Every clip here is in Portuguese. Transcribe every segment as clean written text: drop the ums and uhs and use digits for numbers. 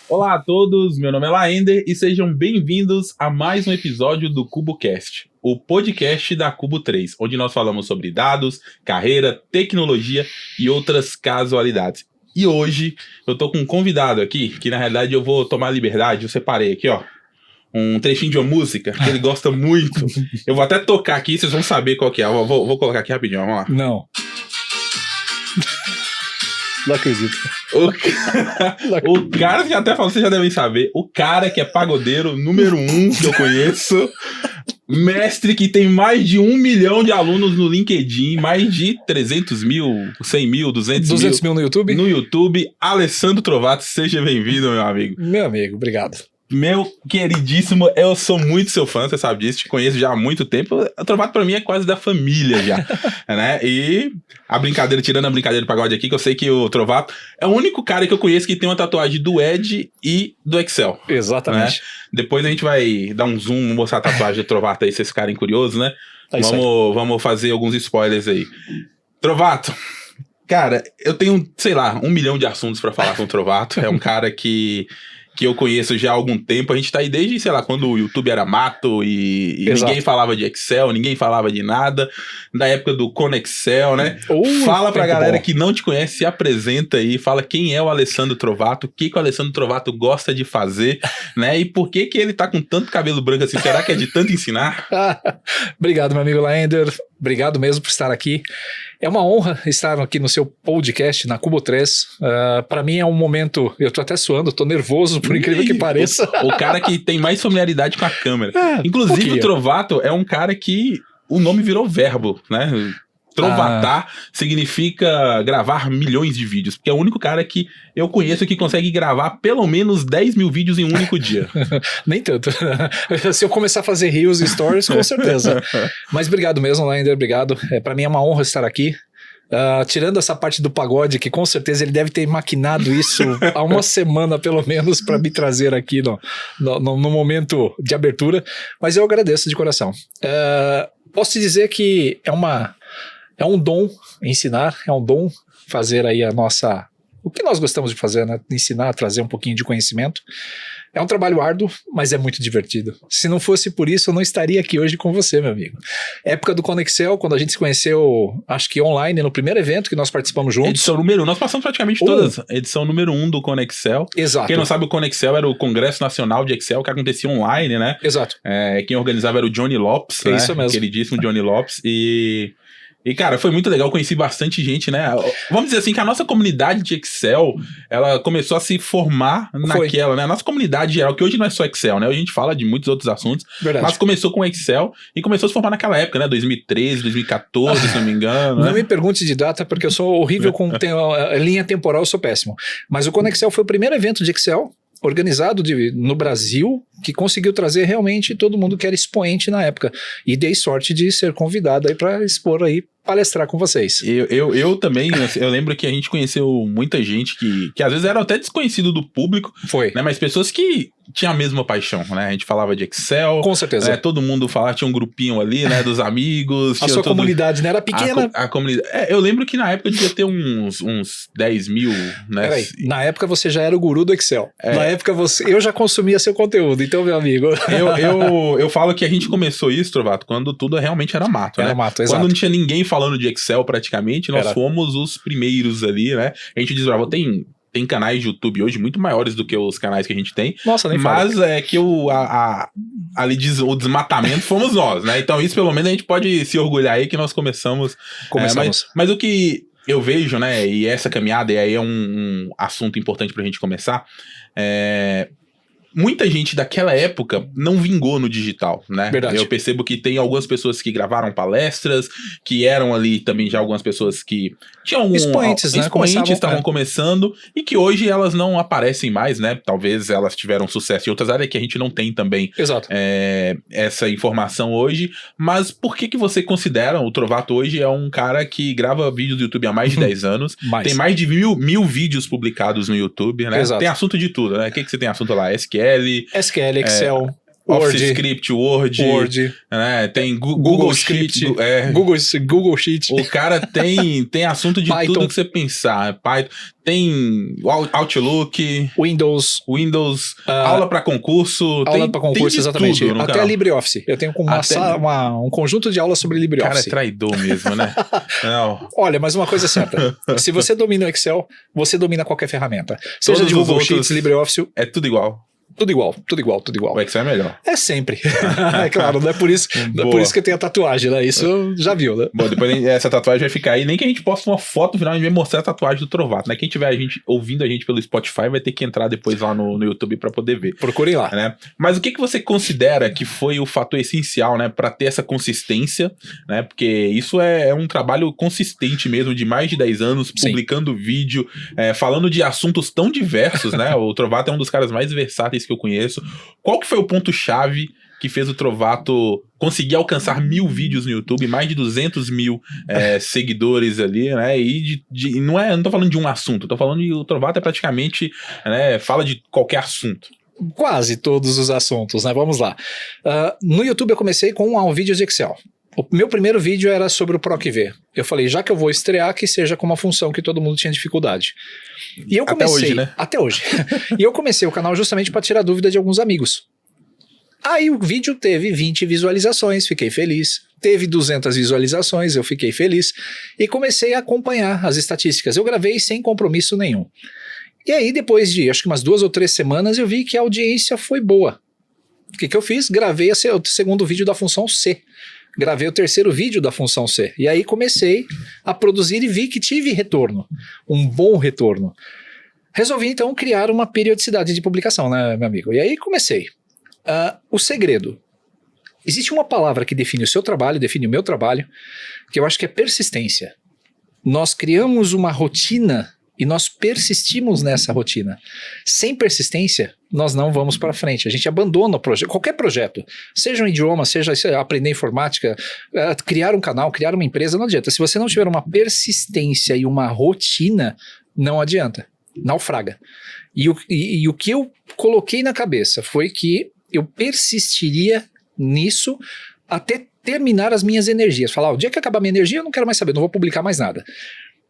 Olá a todos, meu nome é Laender e sejam bem-vindos a mais um episódio do CuboCast, o podcast da Cubo 3, onde nós falamos sobre dados, carreira, tecnologia e outras casualidades. E hoje eu tô com um convidado aqui, que na realidade eu vou tomar liberdade, eu separei aqui, ó, um trechinho de uma música que ele gosta muito. Eu vou até tocar aqui, vocês vão saber qual que é. Eu vou colocar aqui rapidinho, vamos lá. Não. Não acredito. O cara que até falou, vocês já devem saber, o cara que é pagodeiro número 1 que eu conheço, mestre que tem mais de 1 milhão de alunos no LinkedIn, mais de 300 mil, 100 mil, 200 mil no YouTube? No YouTube, Alessandro Trovato, seja bem-vindo, meu amigo. Meu amigo, obrigado. Meu queridíssimo, eu sou muito seu fã, você sabe disso, te conheço já há muito tempo. O Trovato pra mim é quase da família já, né? E a brincadeira, tirando a brincadeira do pagode aqui, que eu sei que o Trovato é o único cara que eu conheço que tem uma tatuagem do Ed e do Excel. Exatamente. Né? Depois a gente vai dar um zoom, mostrar a tatuagem do Trovato aí, se vocês ficarem curiosos, né? Vamos fazer alguns spoilers aí. Trovato, cara, eu tenho, sei lá, 1 milhão de assuntos pra falar com o Trovato. É um cara que eu conheço já há algum tempo. A gente tá aí desde, sei lá, quando o YouTube era mato e ninguém falava de Excel, ninguém falava de nada. Na época do Conexel, né? Fala pra galera que não te conhece, se apresenta aí, fala quem é o Alessandro Trovato, o que o Alessandro Trovato gosta de fazer, né? E por que ele tá com tanto cabelo branco assim? Será que é de tanto ensinar? Obrigado, meu amigo Laender. Obrigado mesmo por estar aqui. É uma honra estar aqui no seu podcast, na Cubo 3. Para mim é um momento... Eu tô até suando, tô nervoso, por incrível que pareça. O cara que tem mais familiaridade com a câmera. Inclusive, o Trovato é um cara que o nome virou verbo, né? Trovatar significa gravar milhões de vídeos, porque é o único cara que eu conheço que consegue gravar pelo menos 10 mil vídeos em um único dia. Nem tanto. Se eu começar a fazer reels e stories, com certeza. Mas obrigado mesmo, Lander, obrigado. Pra mim é uma honra estar aqui. Tirando essa parte do pagode, que com certeza ele deve ter maquinado isso há uma semana pelo menos para me trazer aqui no momento de abertura, mas eu agradeço de coração. Posso te dizer que é um dom ensinar, é um dom fazer aí o que nós gostamos de fazer, né? Ensinar, trazer um pouquinho de conhecimento. É um trabalho árduo, mas é muito divertido. Se não fosse por isso, eu não estaria aqui hoje com você, meu amigo. Época do Conexel, quando a gente se conheceu, acho que online, no primeiro evento que nós participamos juntos. Edição número 1, nós passamos praticamente todas. Edição número 1 do Conexel. Exato. Quem não sabe, o Conexel era o Congresso Nacional de Excel, que acontecia online, né? Exato. Quem organizava era o Johnny Lopes, né? Isso mesmo. Queridíssimo Johnny Lopes. E, cara, foi muito legal, conheci bastante gente, né? Vamos dizer assim, que a nossa comunidade de Excel, ela começou a se formar naquela, né? A nossa comunidade geral, que hoje não é só Excel, né? Hoje a gente fala de muitos outros assuntos. Verdade. Mas começou com Excel e começou a se formar naquela época, né? 2013, 2014, se não me engano. Não né? me pergunte de data, porque eu sou horrível com linha temporal, eu sou péssimo. Mas o Conexel foi o primeiro evento de Excel organizado no Brasil, que conseguiu trazer realmente todo mundo que era expoente na época. E dei sorte de ser convidado aí para expor aí, palestrar com vocês. Eu também, eu lembro que a gente conheceu muita gente que às vezes era até desconhecido do público. Foi. Né, mas pessoas que tinham a mesma paixão, né? A gente falava de Excel. Com certeza. Né, todo mundo falava, tinha um grupinho ali, né? Dos amigos. A sua comunidade, né? Era pequena. A comunidade. Eu lembro que na época devia ter uns 10 mil, né? Peraí, na época você já era o guru do Excel. Na época eu já consumia seu conteúdo, então, meu amigo. Eu falo que a gente começou isso, Trovato, quando tudo realmente era mato, né? Era mato, exato. Quando não tinha ninguém falando de Excel praticamente, nós fomos os primeiros ali, né? A gente diz, tem canais de YouTube hoje muito maiores do que os canais que a gente tem. Nossa, nem Mas fala. é que ali diz o desmatamento fomos nós, né? Então isso pelo menos a gente pode se orgulhar aí que nós começamos. Mas o que eu vejo, né? E essa caminhada, e aí é um assunto importante pra gente começar, muita gente daquela época não vingou no digital, né? Verdade. Eu percebo que tem algumas pessoas que gravaram palestras, que eram ali também já algumas pessoas que tinham expoentes, né? Estavam começando, e que hoje elas não aparecem mais, né? Talvez elas tiveram sucesso em outras áreas que a gente não tem também. Exato. Essa informação hoje. Mas por que você considera o Trovato hoje é um cara que grava vídeos do YouTube há mais de 10 anos? Tem mais de mil vídeos publicados no YouTube, né? Exato. Tem assunto de tudo, né? O que você tem assunto lá? SQL, Excel. Office Script, Word. Né? Tem Google Sheet. Google Sheet. O cara tem assunto de Python. tudo que você pensar. Python. Tem Outlook. Windows. Aula para concurso. Aula para concurso, tem exatamente. Até canal. LibreOffice. Eu tenho um conjunto de aulas sobre LibreOffice. Cara, é traidor mesmo, né? Não. Olha, mas uma coisa é certa. Se você domina o Excel, você domina qualquer ferramenta. Seja Todos de Google os outros, Sheets, LibreOffice. É tudo igual. Tudo igual. O Excel é melhor. É sempre. É claro, não é por isso que eu tenho a tatuagem, né? Isso já viu, né? Bom, depois essa tatuagem vai ficar aí. Nem que a gente posta uma foto no final, a gente vai mostrar a tatuagem do Trovato, né? Quem tiver ouvindo a gente pelo Spotify vai ter que entrar depois lá no YouTube pra poder ver. Procurem lá. Né? Mas o que você considera que foi o fator essencial, né? Pra ter essa consistência, né? Porque isso é um trabalho consistente mesmo, de mais de 10 anos, publicando vídeo, falando de assuntos tão diversos, né? O Trovato é um dos caras mais versáteis que eu conheço. Qual que foi o ponto-chave que fez o Trovato conseguir alcançar 1000 vídeos no YouTube, mais de 200 mil seguidores ali, né? E não tô falando de um assunto, tô falando de o Trovato é praticamente, né, fala de qualquer assunto. Quase todos os assuntos, né? Vamos lá. No YouTube eu comecei com um vídeo de Excel. O meu primeiro vídeo era sobre o PROC-V. Eu falei, já que eu vou estrear, que seja com uma função que todo mundo tinha dificuldade. E eu comecei... Até hoje, né? Até hoje. E eu comecei o canal justamente para tirar dúvida de alguns amigos. Aí o vídeo teve 20 visualizações, fiquei feliz. Teve 200 visualizações, eu fiquei feliz. E comecei a acompanhar as estatísticas. Eu gravei sem compromisso nenhum. E aí, depois de, acho que umas 2 ou 3 semanas, eu vi que a audiência foi boa. O que eu fiz? Gravei o segundo vídeo da função C. Gravei o terceiro vídeo da função C. E aí comecei a produzir e vi que tive retorno. Um bom retorno. Resolvi, então, criar uma periodicidade de publicação, né, meu amigo? E aí comecei. O segredo. Existe uma palavra que define o seu trabalho, define o meu trabalho, que eu acho que é persistência. Nós criamos uma rotina e nós persistimos nessa rotina. Sem persistência, nós não vamos para frente. A gente abandona o projeto, qualquer projeto. Seja um idioma, seja aprender informática, criar um canal, criar uma empresa, não adianta. Se você não tiver uma persistência e uma rotina, não adianta. Naufraga. E o que eu coloquei na cabeça foi que eu persistiria nisso até terminar as minhas energias. Falar, o dia que acabar minha energia, eu não quero mais saber, não vou publicar mais nada.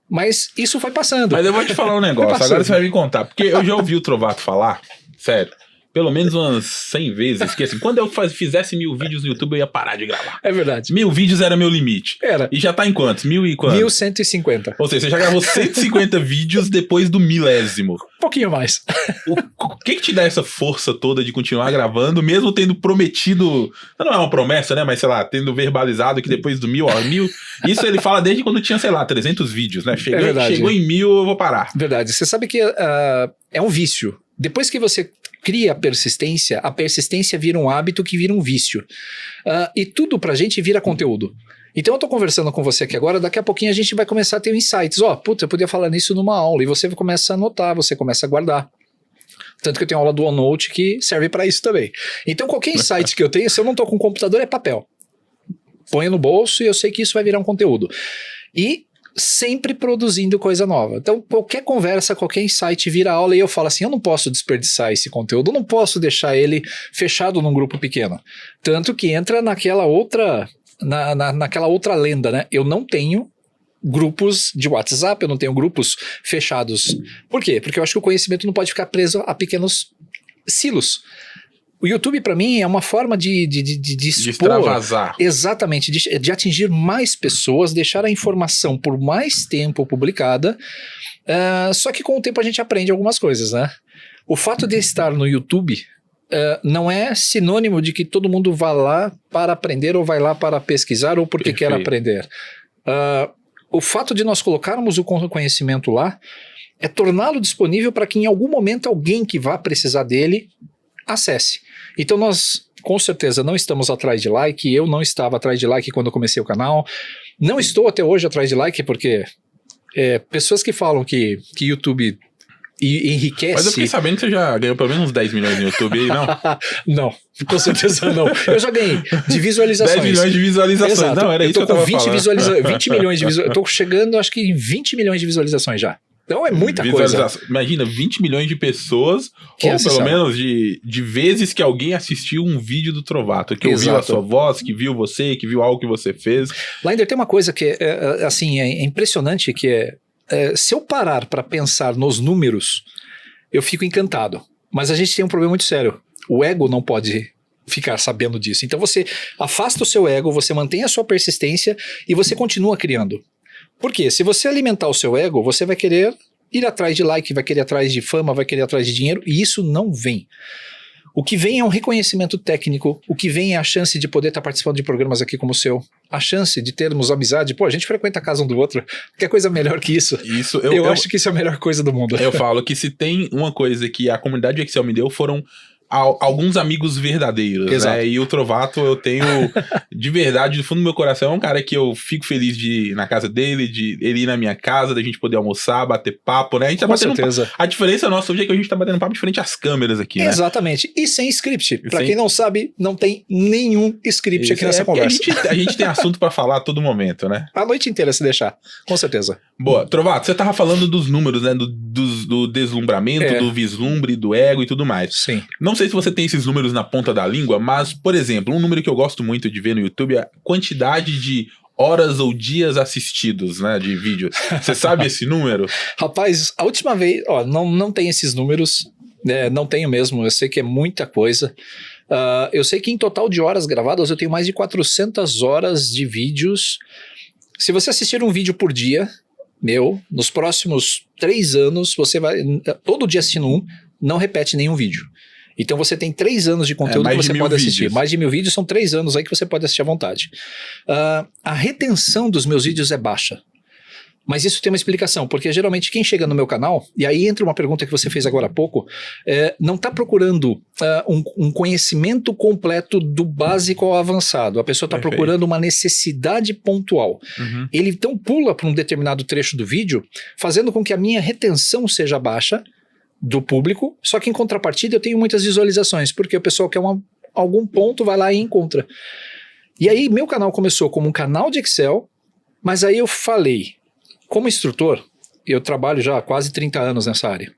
Mas isso foi passando. Mas eu vou te falar um negócio, agora você vai me contar. Porque eu já ouvi o Trovato falar, sério, pelo menos umas 100 vezes, que assim, quando eu fizesse 1000 vídeos no YouTube, eu ia parar de gravar. É verdade. 1000 vídeos era meu limite. Era. E já tá em quantos? 1000 e quantos? 1150. Ou seja, você já gravou 150 vídeos depois do 1000º. Um pouquinho mais. O que te dá essa força toda de continuar gravando, mesmo tendo prometido, não é uma promessa, né, mas sei lá, tendo verbalizado que depois do 1000, isso ele fala desde quando tinha, sei lá, 300 vídeos, né, chegou em 1000, eu vou parar. Verdade, você sabe que é um vício. Depois que você cria a persistência vira um hábito que vira um vício. E tudo pra gente vira conteúdo. Então eu tô conversando com você aqui agora, daqui a pouquinho a gente vai começar a ter insights. Puta, eu podia falar nisso numa aula. E você começa a anotar, você começa a guardar. Tanto que eu tenho aula do OneNote que serve para isso também. Então qualquer insight que eu tenho, se eu não tô com computador, é papel. Ponho no bolso e eu sei que isso vai virar um conteúdo. E sempre produzindo coisa nova. Então qualquer conversa, qualquer insight vira aula e eu falo assim, eu não posso desperdiçar esse conteúdo, eu não posso deixar ele fechado num grupo pequeno. Tanto que entra naquela outra lenda, né? Eu não tenho grupos de WhatsApp, eu não tenho grupos fechados. Por quê? Porque eu acho que o conhecimento não pode ficar preso a pequenos silos. O YouTube, para mim, é uma forma de expor, de extravasar. Exatamente, de atingir mais pessoas, deixar a informação por mais tempo publicada, só que com o tempo a gente aprende algumas coisas, né? O fato de estar no YouTube não é sinônimo de que todo mundo vá lá para aprender ou vai lá para pesquisar ou porque quer aprender. O fato de nós colocarmos o conhecimento lá é torná-lo disponível para que em algum momento alguém que vá precisar dele acesse. Então nós com certeza não estamos atrás de like, eu não estava atrás de like quando eu comecei o canal, não estou até hoje atrás de like porque pessoas que falam que YouTube enriquece... Mas eu fiquei sabendo que você já ganhou pelo menos uns 10 milhões no YouTube aí, não? Não, com certeza não. Eu já ganhei de visualizações. 10 milhões de visualizações. Exato. Não, era isso que eu tava falando. 20 milhões de visualizações. Eu tô chegando, acho que em 20 milhões de visualizações já. Então é muita coisa. Imagina, 20 milhões de pessoas, Que ou pelo acessaram. menos de vezes que alguém assistiu um vídeo do Trovato, que ouviu a Exato. sua voz, que viu você, que viu algo que você fez. Linder, tem uma coisa que assim, é impressionante, que se eu parar para pensar nos números, eu fico encantado. Mas a gente tem um problema muito sério. O ego não pode ficar sabendo disso. Então você afasta o seu ego, você mantém a sua persistência e você continua criando. Por quê? Se você alimentar o seu ego, você vai querer ir atrás de like, vai querer atrás de fama, vai querer atrás de dinheiro, e isso não vem. O que vem é um reconhecimento técnico, o que vem é a chance de poder estar participando de programas aqui como o seu, a chance de termos amizade. Pô, a gente frequenta a casa um do outro, que coisa melhor que isso. Eu acho que isso é a melhor coisa do mundo. Eu falo que se tem uma coisa que a comunidade Excel me deu, foram alguns amigos verdadeiros, Exato. né? E o Trovato eu tenho de verdade, do fundo do meu coração, é um cara que eu fico feliz de ir na casa dele, de ele ir na minha casa, da gente poder almoçar, bater papo, né? A gente tá Com batendo certeza. papo. A diferença nossa hoje é que a gente tá batendo papo diferente às câmeras aqui, né? Exatamente. E sem script. Pra Sem- quem não sabe, não tem nenhum script Isso, aqui nessa porque conversa. a gente tem assunto pra falar a todo momento, né? A noite inteira, se deixar. Com certeza. Boa, Trovato, você tava falando dos números, né? Do deslumbramento, do vislumbre, do ego e tudo mais. Sim. Não sei se você tem esses números na ponta da língua, mas, por exemplo, um número que eu gosto muito de ver no YouTube é a quantidade de horas ou dias assistidos, né, de vídeo. Você sabe esse número? Rapaz, a última vez, ó, não tem esses números, né, não tenho mesmo, eu sei que é muita coisa. Eu sei que em total de horas gravadas eu tenho mais de 400 horas de vídeos. Se você assistir um vídeo por dia, nos próximos 3 anos, você vai, todo dia assistindo um, não repete nenhum vídeo. Então você tem 3 anos de conteúdo mais que de você 1000 pode assistir. vídeos. Mais de 1000 vídeos, são 3 anos aí que você pode assistir à vontade. A retenção dos meus vídeos é baixa. Mas isso tem uma explicação, porque geralmente quem chega no meu canal, e aí entra uma pergunta que você fez agora há pouco, não está procurando um conhecimento completo do básico ao avançado. A pessoa está Perfeito. procurando uma necessidade pontual. Uhum. Ele então pula para um determinado trecho do vídeo, fazendo com que a minha retenção seja baixa do público, só que em contrapartida eu tenho muitas visualizações, porque o pessoal quer algum ponto, vai lá e encontra. E aí meu canal começou como um canal de Excel, mas aí eu falei, como instrutor, eu trabalho já há quase 30 anos nessa área,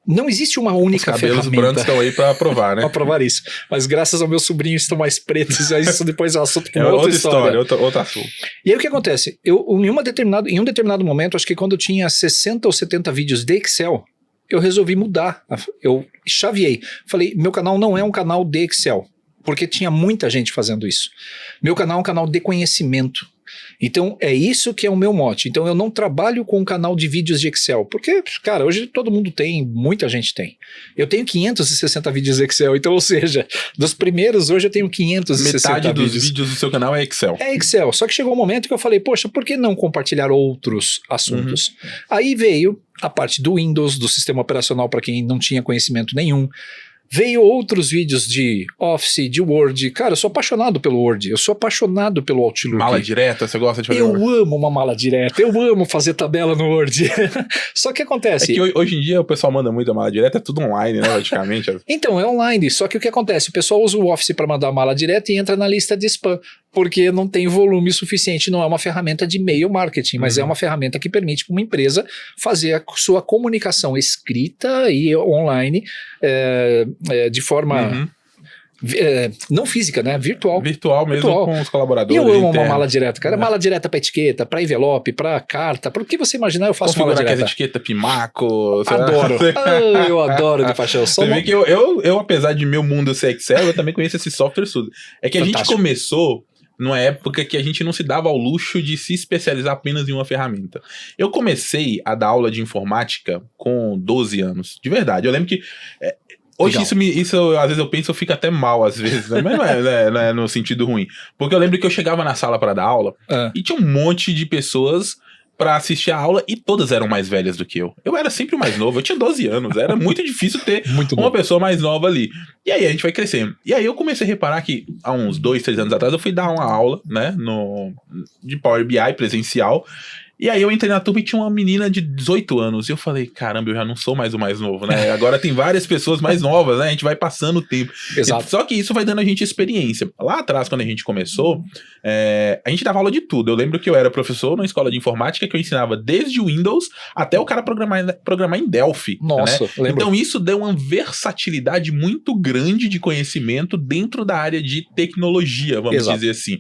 não existe uma Os única cabelos brancos ferramenta estão aí pra provar, né? para provar isso, mas graças ao meu sobrinho estão mais pretos, aí isso depois é um assunto para É uma outra outra história. outro assunto. E aí o que acontece? Em um determinado momento, acho que quando eu tinha 60 ou 70 vídeos de Excel, eu resolvi mudar. Eu chaveei. Falei, meu canal não é um canal de Excel, porque tinha muita gente fazendo isso. Meu canal é um canal de conhecimento. Então é isso que é o meu mote. Então eu não trabalho com um canal de vídeos de Excel, porque, cara, hoje todo mundo tem, muita gente tem. Eu tenho 560 vídeos de Excel, então, ou seja, dos primeiros hoje eu tenho 560 Metade dos vídeos. vídeos do seu canal é Excel. É Excel, só que chegou um momento que eu falei, poxa, por que não compartilhar outros assuntos? Aí veio a parte do Windows, do sistema operacional para quem não tinha conhecimento nenhum. Veio outros vídeos de Office, de Word. Cara, eu sou apaixonado pelo Word, eu sou apaixonado pelo Outlook. Mala direta, você gosta de fazer? Eu amo uma mala direta, eu amo fazer tabela no Word. Só que É acontece... que hoje em dia o pessoal manda muito a mala direta, é tudo online, né, praticamente. Então, é online, só que o que acontece? O pessoal usa o Office para mandar a mala direta e entra na lista de spam, porque não tem volume suficiente, não é uma ferramenta de e-mail marketing, mas é uma ferramenta que permite para uma empresa fazer a sua comunicação escrita e online de forma não física, né? Virtual. Virtual mesmo, Virtual. com os E colaboradores. eu amo uma internos. mala direta, cara. Mala direta para etiqueta, para envelope, para carta, para o que você imaginar eu faço mala Configurar direta. aquela etiqueta Pimaco. sei lá. Adoro. Eu adoro de paixão. Você vê que eu, apesar de meu mundo ser Excel, eu também conheço esse software tudo. É que a gente Fantástico. começou numa época que a gente não se dava ao luxo de se especializar apenas em uma ferramenta. Eu comecei a dar aula de informática com 12 anos. De verdade. Eu lembro que... Hoje isso às vezes eu penso, eu fico até mal às vezes, né? Mas não é no sentido ruim. Porque eu lembro que eu chegava na sala para dar aula e tinha um monte de pessoas pra assistir a aula e todas eram mais velhas do que eu. Eu era sempre o mais novo, eu tinha 12 anos, era muito difícil ter uma pessoa mais nova ali. E aí a gente vai crescendo. E aí eu comecei a reparar que há uns 2, 3 anos atrás eu fui dar uma aula, né, de Power BI presencial. E aí eu entrei na turma e tinha uma menina de 18 anos. E eu falei, caramba, eu já não sou mais o mais novo, né? Agora tem várias pessoas mais novas, né? A gente vai passando o tempo. Exato. Só que isso vai dando a gente experiência. Lá atrás, quando a gente começou, a gente dava aula de tudo. Eu lembro que eu era professor numa escola de informática que eu ensinava desde o Windows até o cara programar em Delphi. Nossa, né? lembro. Então isso deu uma versatilidade muito grande de conhecimento dentro da área de tecnologia, vamos Exato. dizer assim.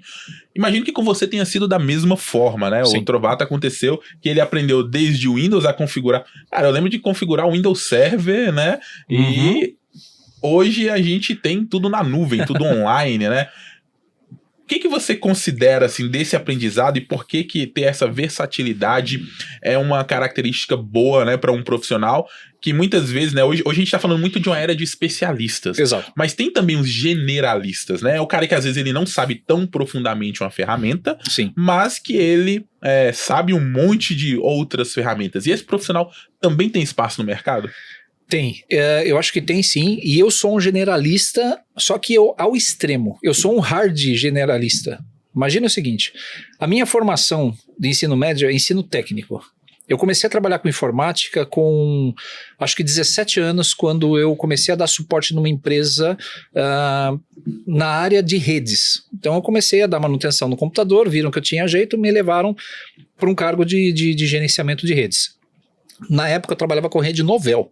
Imagino que com você tenha sido da mesma forma, né? Sim. O Trovato aconteceu que ele aprendeu desde o Windows a configurar. Cara, eu lembro de configurar o Windows Server, né? E hoje a gente tem tudo na nuvem, tudo online, né? O que você considera, assim, desse aprendizado e por que ter essa versatilidade é uma característica boa, né, para um profissional que muitas vezes, né, hoje a gente tá falando muito de uma era de especialistas. Exato. Mas tem também os generalistas, né? É o cara que às vezes ele não sabe tão profundamente uma ferramenta, Sim. mas que ele sabe um monte de outras ferramentas. E esse profissional também tem espaço no mercado? Tem, eu acho que tem sim, e eu sou um generalista, só que eu ao extremo, eu sou um hard generalista. Imagina o seguinte, a minha formação de ensino médio é ensino técnico. Eu comecei a trabalhar com informática com, acho que 17 anos, quando eu comecei a dar suporte numa empresa na área de redes. Então eu comecei a dar manutenção no computador, viram que eu tinha jeito, me levaram para um cargo de gerenciamento de redes. Na época eu trabalhava com rede Novell.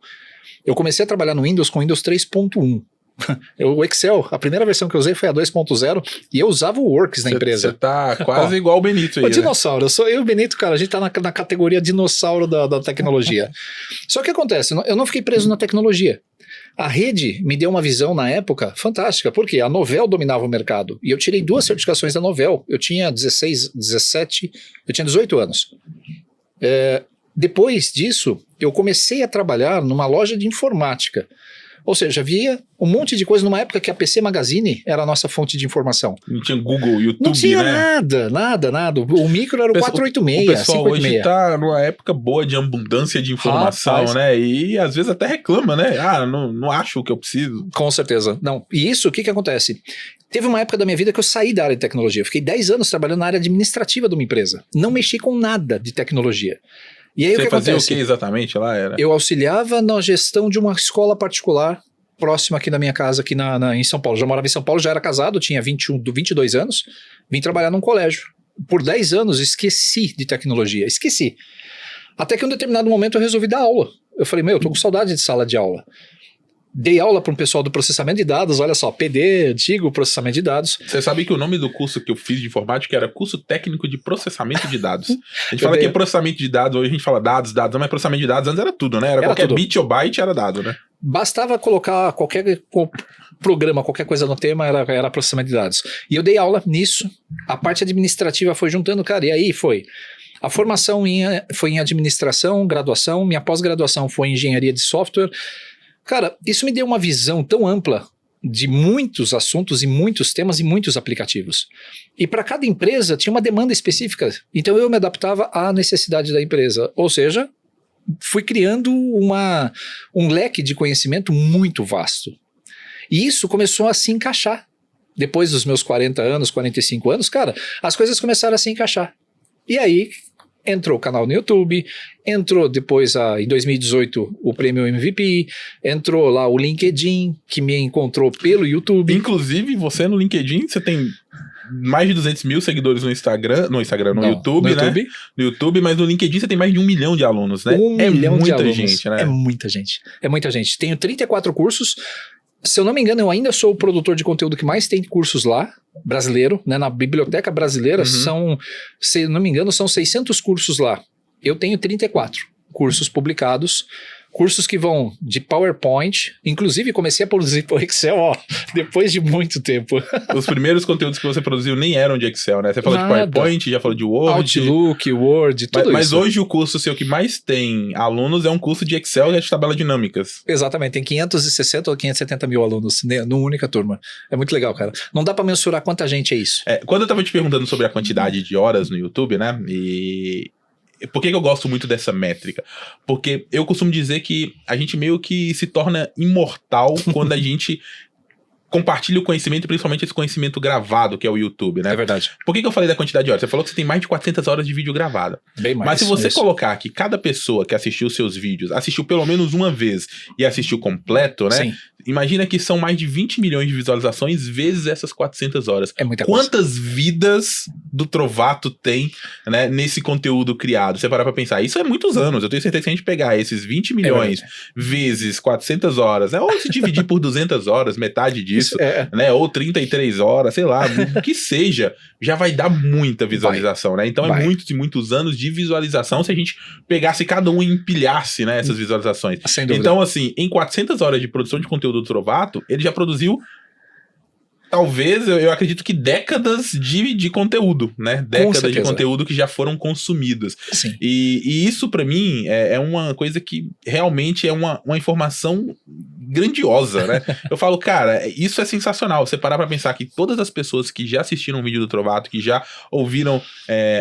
Eu comecei a trabalhar no Windows com Windows 3.1. O Excel, a primeira versão que eu usei foi a 2.0 e eu usava o Works na empresa. Você tá quase igual o Benito aí, o dinossauro, eu e o Benito, cara, a gente tá na categoria dinossauro da tecnologia. Só que acontece, eu não fiquei preso na tecnologia. A rede me deu uma visão na época fantástica, porque a Novell dominava o mercado e eu tirei 2 certificações da Novell. Eu tinha 18 anos. Depois disso, eu comecei a trabalhar numa loja de informática. Ou seja, havia um monte de coisa numa época que a PC Magazine era a nossa fonte de informação. Não tinha Google, YouTube, não tinha né? nada. O micro era o 486, O pessoal 586. hoje tá numa época boa de abundância de informação, Rapaz, né? E às vezes até reclama, né? Ah, não acho o que eu preciso. Com certeza. Não. E isso, o que acontece? Teve uma época da minha vida que eu saí da área de tecnologia. Eu fiquei 10 anos trabalhando na área administrativa de uma empresa. Não mexi com nada de tecnologia. E aí, Você o que fazia acontece? o que exatamente lá? Eu auxiliava na gestão de uma escola particular próxima aqui da minha casa, aqui em São Paulo. Já morava em São Paulo, já era casado, tinha 22 anos, vim trabalhar num colégio. Por 10 anos esqueci de tecnologia, esqueci. Até que em um determinado momento eu resolvi dar aula. Eu falei, eu tô com saudade de sala de aula. Dei aula para um pessoal do processamento de dados, olha só, PD, antigo processamento de dados. Você sabe que o nome do curso que eu fiz de informática era curso técnico de processamento de dados. A gente fala que é processamento de dados, hoje a gente fala dados, mas processamento de dados antes era tudo, né? Era qualquer tudo. Bit ou byte era dado, né? Bastava colocar qualquer programa, qualquer coisa no tema, era processamento de dados. E eu dei aula nisso, a parte administrativa foi juntando, cara, e aí foi... A formação foi em administração, graduação, minha pós-graduação foi em engenharia de software. Cara, isso me deu uma visão tão ampla de muitos assuntos e muitos temas e muitos aplicativos. E para cada empresa tinha uma demanda específica, então eu me adaptava à necessidade da empresa. Ou seja, fui criando um leque de conhecimento muito vasto. E isso começou a se encaixar. Depois dos meus 40 anos, 45 anos, cara, as coisas começaram a se encaixar. E aí... entrou o canal no YouTube, entrou depois, em 2018, o prêmio MVP, entrou lá o LinkedIn, que me encontrou pelo YouTube. Inclusive, você no LinkedIn, você tem mais de 200 mil seguidores no YouTube, né? No YouTube, mas no LinkedIn você tem mais de 1 milhão de alunos, né? 1 milhão de alunos. Gente, né? É muita gente. Tenho 34 cursos. Se eu não me engano, eu ainda sou o produtor de conteúdo que mais tem cursos lá, brasileiro, né? Na biblioteca brasileira são, se não me engano, são 600 cursos lá. Eu tenho 34 cursos publicados, cursos que vão de PowerPoint, inclusive comecei a produzir por Excel, depois de muito tempo. Os primeiros conteúdos que você produziu nem eram de Excel, né? Você falou de PowerPoint, já falou de Word. Outlook, Word, tudo isso. Mas hoje o curso seu que mais tem alunos é um curso de Excel e de tabelas dinâmicas. Exatamente, tem 560 ou 570 mil alunos numa única turma. É muito legal, cara. Não dá pra mensurar quanta gente é isso. Quando eu tava te perguntando sobre a quantidade de horas no YouTube, né? Por que eu gosto muito dessa métrica? Porque eu costumo dizer que a gente meio que se torna imortal quando a gente compartilha o conhecimento, principalmente esse conhecimento gravado, que é o YouTube, né? É verdade. Por que eu falei da quantidade de horas? Você falou que você tem mais de 400 horas de vídeo gravado. Bem mais. Mas se você colocar que cada pessoa que assistiu seus vídeos, assistiu pelo menos uma vez e assistiu completo, né? Sim. Imagina que são mais de 20 milhões de visualizações vezes essas 400 horas. É muita coisa. Quantas vidas do Trovato tem, né, nesse conteúdo criado? Você parar pra pensar. Isso é muitos anos. Eu tenho certeza que se a gente pegar esses 20 milhões vezes 400 horas, né? Ou se dividir por 200 horas, metade disso, né? Ou 33 horas, sei lá, o que seja, já vai dar muita visualização, né? Então é muitos e muitos anos de visualização se a gente pegasse cada um e empilhasse, né, essas visualizações. Sem dúvida. Então, assim, em 400 horas de produção de conteúdo do Trovato, ele já produziu, talvez, eu acredito que décadas de conteúdo, né? Décadas de conteúdo que já foram consumidas. Sim. E isso, pra mim, é uma coisa que realmente é uma informação grandiosa, né? Eu falo, cara, isso é sensacional. Você parar pra pensar que todas as pessoas que já assistiram um vídeo do Trovato, que já ouviram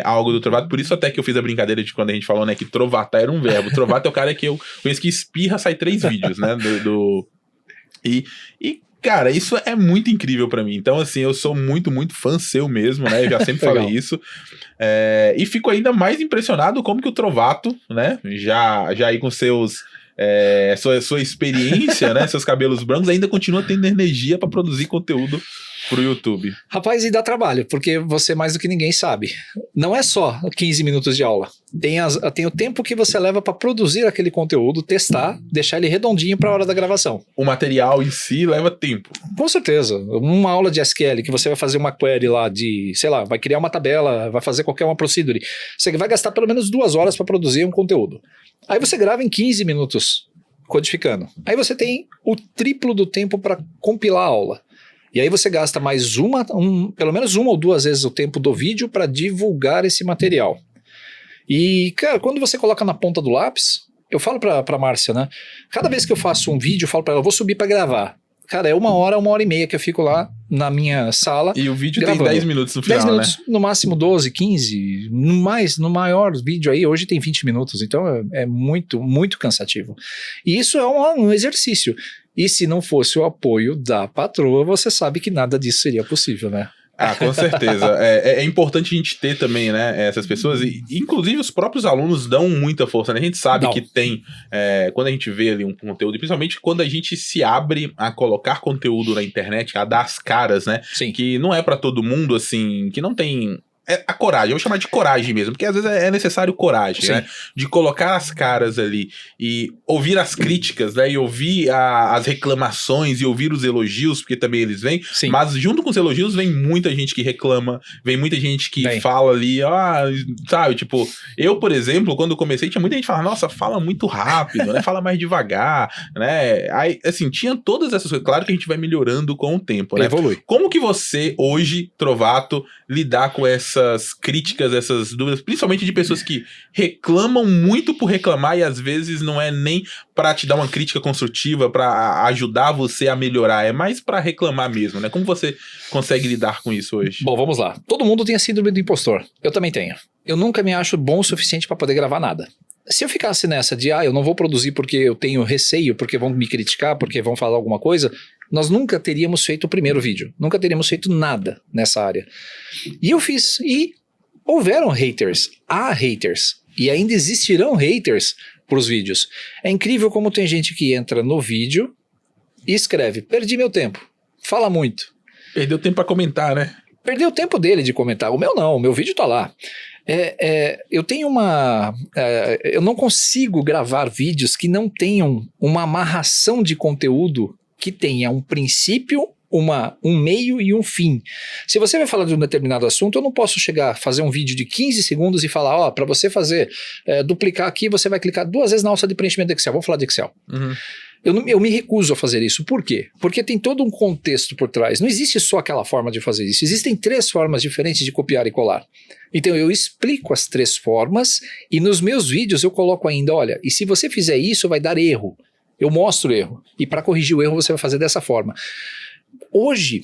algo do Trovato, por isso até que eu fiz a brincadeira de quando a gente falou, né, que trovatar era um verbo. Trovato é o cara que eu conheço que espirra, sai 3 vídeos, né? E cara, isso é muito incrível pra mim. Então, assim, eu sou muito, muito fã seu mesmo, né? Eu já sempre falei isso. E fico ainda mais impressionado como que o Trovato, né? Já aí com sua experiência, né? Seus cabelos brancos, ainda continua tendo energia pra produzir conteúdo pro YouTube. Rapaz, e dá trabalho, porque você mais do que ninguém sabe. Não é só 15 minutos de aula. Tem o tempo que você leva para produzir aquele conteúdo, testar, deixar ele redondinho para a hora da gravação. O material em si leva tempo. Com certeza. Uma aula de SQL que você vai fazer uma query lá de, sei lá, vai criar uma tabela, vai fazer qualquer uma procedure. Você vai gastar pelo menos 2 horas para produzir um conteúdo. Aí você grava em 15 minutos, codificando. Aí você tem o triplo do tempo para compilar a aula. E aí você gasta mais pelo menos 1 ou 2 vezes o tempo do vídeo para divulgar esse material. E, cara, quando você coloca na ponta do lápis, eu falo pra Márcia, né? Cada vez que eu faço um vídeo, eu falo pra ela, eu vou subir pra gravar. Cara, é 1 hora e meia que eu fico lá na minha sala. E o vídeo gravando. tem 10 minutos no final, 10 minutos, né? no máximo 12, 15. No maior vídeo aí, hoje tem 20 minutos. Então é muito, muito cansativo. E isso é um exercício. E se não fosse o apoio da patroa, você sabe que nada disso seria possível, né? Ah, com certeza. É importante a gente ter também, né, essas pessoas, e inclusive os próprios alunos dão muita força, né? A gente sabe que tem, quando a gente vê ali um conteúdo, e principalmente quando a gente se abre a colocar conteúdo na internet, a dar as caras, né? Sim. Que não é pra todo mundo, assim, que não tem... a coragem, eu vou chamar de coragem mesmo, porque às vezes é necessário coragem, né? De colocar as caras ali e ouvir as críticas, né? E ouvir as reclamações e ouvir os elogios, porque também eles vêm. Sim. Mas junto com os elogios vem muita gente que reclama, vem muita gente que fala ali, sabe? Tipo, eu, por exemplo, quando comecei, tinha muita gente que falava, nossa, fala muito rápido, né? Fala mais devagar, né? Aí, assim, tinha todas essas coisas. Claro que a gente vai melhorando com o tempo, né? Evolui. Como que você, hoje, Trovato, lidar com essas críticas, essas dúvidas, principalmente de pessoas que reclamam muito por reclamar e às vezes não é nem pra te dar uma crítica construtiva, pra ajudar você a melhorar, é mais pra reclamar mesmo, né? Como você consegue lidar com isso hoje? Bom, vamos lá. Todo mundo tem a síndrome do impostor. Eu também tenho. Eu nunca me acho bom o suficiente pra poder gravar nada. Se eu ficasse nessa de, eu não vou produzir porque eu tenho receio, porque vão me criticar, porque vão falar alguma coisa, nós nunca teríamos feito o primeiro vídeo. Nunca teríamos feito nada nessa área. E eu fiz. E houveram haters. Há haters. E ainda existirão haters pros vídeos. É incrível como tem gente que entra no vídeo e escreve, perdi meu tempo. Fala muito. Perdeu tempo pra comentar, né? Perdeu o tempo dele de comentar. O meu não, o meu vídeo tá lá. Eu tenho eu não consigo gravar vídeos que não tenham uma amarração de conteúdo que tenha um princípio, um meio e um fim. Se você vai falar de um determinado assunto, eu não posso chegar a fazer um vídeo de 15 segundos e falar, para você fazer, duplicar aqui, você vai clicar 2 vezes na alça de preenchimento do Excel. Vamos falar de Excel. Uhum. Eu me recuso a fazer isso. Por quê? Porque tem todo um contexto por trás. Não existe só aquela forma de fazer isso. Existem 3 formas diferentes de copiar e colar. Então eu explico as 3 formas e nos meus vídeos eu coloco ainda, olha, e se você fizer isso vai dar erro. Eu mostro o erro. E para corrigir o erro você vai fazer dessa forma. Hoje,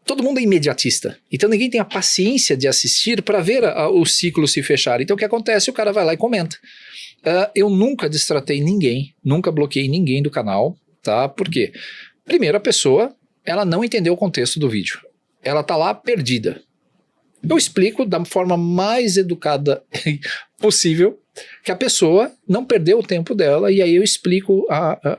todo mundo é imediatista. Então ninguém tem a paciência de assistir para ver o ciclo se fechar. Então o que acontece? O cara vai lá e comenta. Eu nunca destratei ninguém, nunca bloqueei ninguém do canal, tá? Por quê? Primeiro, a pessoa ela não entendeu o contexto do vídeo. Ela tá lá perdida. Eu explico da forma mais educada possível que a pessoa não perdeu o tempo dela, e aí eu explico,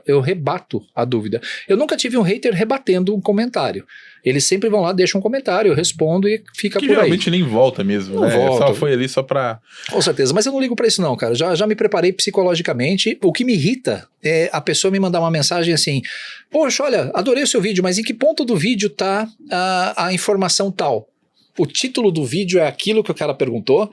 eu rebato a dúvida. Eu nunca tive um hater rebatendo um comentário. Eles sempre vão lá, deixam um comentário, eu respondo e fica que por aí. Geralmente nem volta mesmo, não né? Volta. Só foi ali só pra... Com certeza, mas eu não ligo pra isso não, cara. Já me preparei psicologicamente. O que me irrita é a pessoa me mandar uma mensagem assim: poxa, olha, adorei o seu vídeo, mas em que ponto do vídeo tá a informação tal? O título do vídeo é aquilo que o cara perguntou.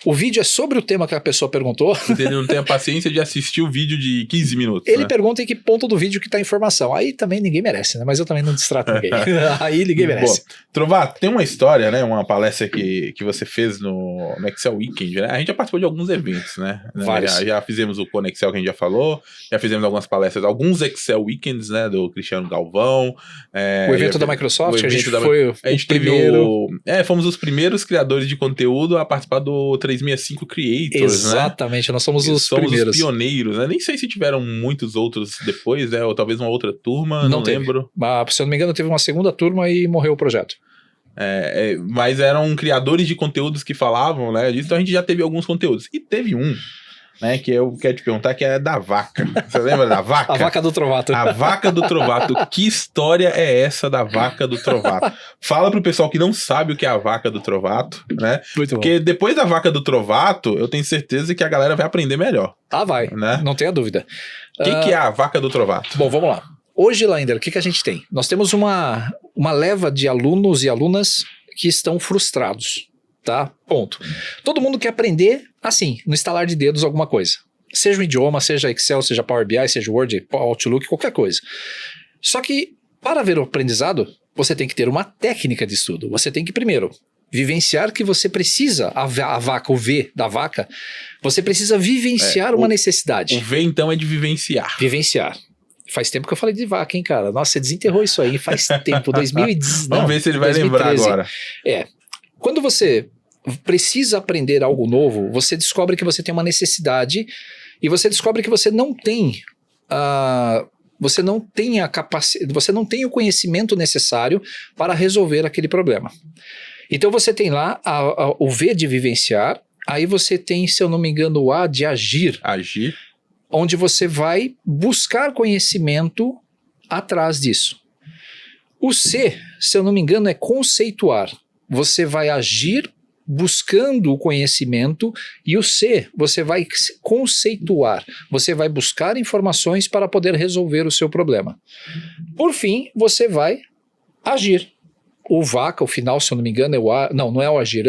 O vídeo é sobre o tema que a pessoa perguntou. Ele não tem a paciência de assistir o vídeo de 15 minutos. Ele pergunta em que ponto do vídeo que tá a informação. Aí também ninguém merece, né? Mas eu também não distrato ninguém. Aí ninguém merece. Bom, Trovato, tem uma história, né? Uma palestra que você fez no Excel Weekend, né? A gente já participou de alguns eventos, né? Vários. Já fizemos o Conexel que a gente já falou, já fizemos algumas palestras, alguns Excel Weekends, né? Do Cristiano Galvão. O evento da Microsoft, que a gente foi o primeiro. Fomos os primeiros criadores de conteúdo a participar do 365 Creators, Exatamente, né? Nós somos os primeiros. Os pioneiros, né? Nem sei se tiveram muitos outros depois, né? Ou talvez uma outra turma, não lembro. Mas, se eu não me engano, teve uma segunda turma e morreu o projeto. Mas eram criadores de conteúdos que falavam, né? Disso, então a gente já teve alguns conteúdos. E teve um, né, que eu quero te perguntar, que é da vaca. Você lembra da vaca? A vaca do Trovato. A vaca do Trovato. Que história é essa da vaca do Trovato? Fala pro pessoal que não sabe o que é a vaca do Trovato, né? Muito Porque depois da vaca do Trovato, eu tenho certeza que a galera vai aprender melhor. Vai, né? Não tenha dúvida. O que é a vaca do Trovato? Bom, vamos lá. Hoje, Lander, o que a gente tem? Nós temos uma leva de alunos e alunas que estão frustrados, tá? Ponto. Todo mundo quer aprender assim, no estalar de dedos, alguma coisa. Seja um idioma, seja Excel, seja Power BI, seja Word, Outlook, qualquer coisa. Só que, para ver o aprendizado, você tem que ter uma técnica de estudo. Você tem que, primeiro, vivenciar que você precisa, a vaca, o V da vaca, você precisa vivenciar uma necessidade. O V, então, é de vivenciar. Vivenciar. Faz tempo que eu falei de vaca, hein, cara? Nossa, você desenterrou isso aí faz tempo, 2010. Vamos ver se ele vai 2013. Lembrar agora. Quando você precisa aprender algo novo, você descobre que você tem uma necessidade e você descobre que você não tem você não tem a capacidade, você não tem o conhecimento necessário para resolver aquele problema. Então você tem lá o V de vivenciar, aí você tem, se eu não me engano, o A de agir. Agir. Onde você vai buscar conhecimento atrás disso. O C, se eu não me engano, é conceituar. Você vai agir buscando o conhecimento, e o C, você vai conceituar. Você vai buscar informações para poder resolver o seu problema. Por fim, você vai agir. O vaca, o final, se eu não me engano, é o A. Não é o agir.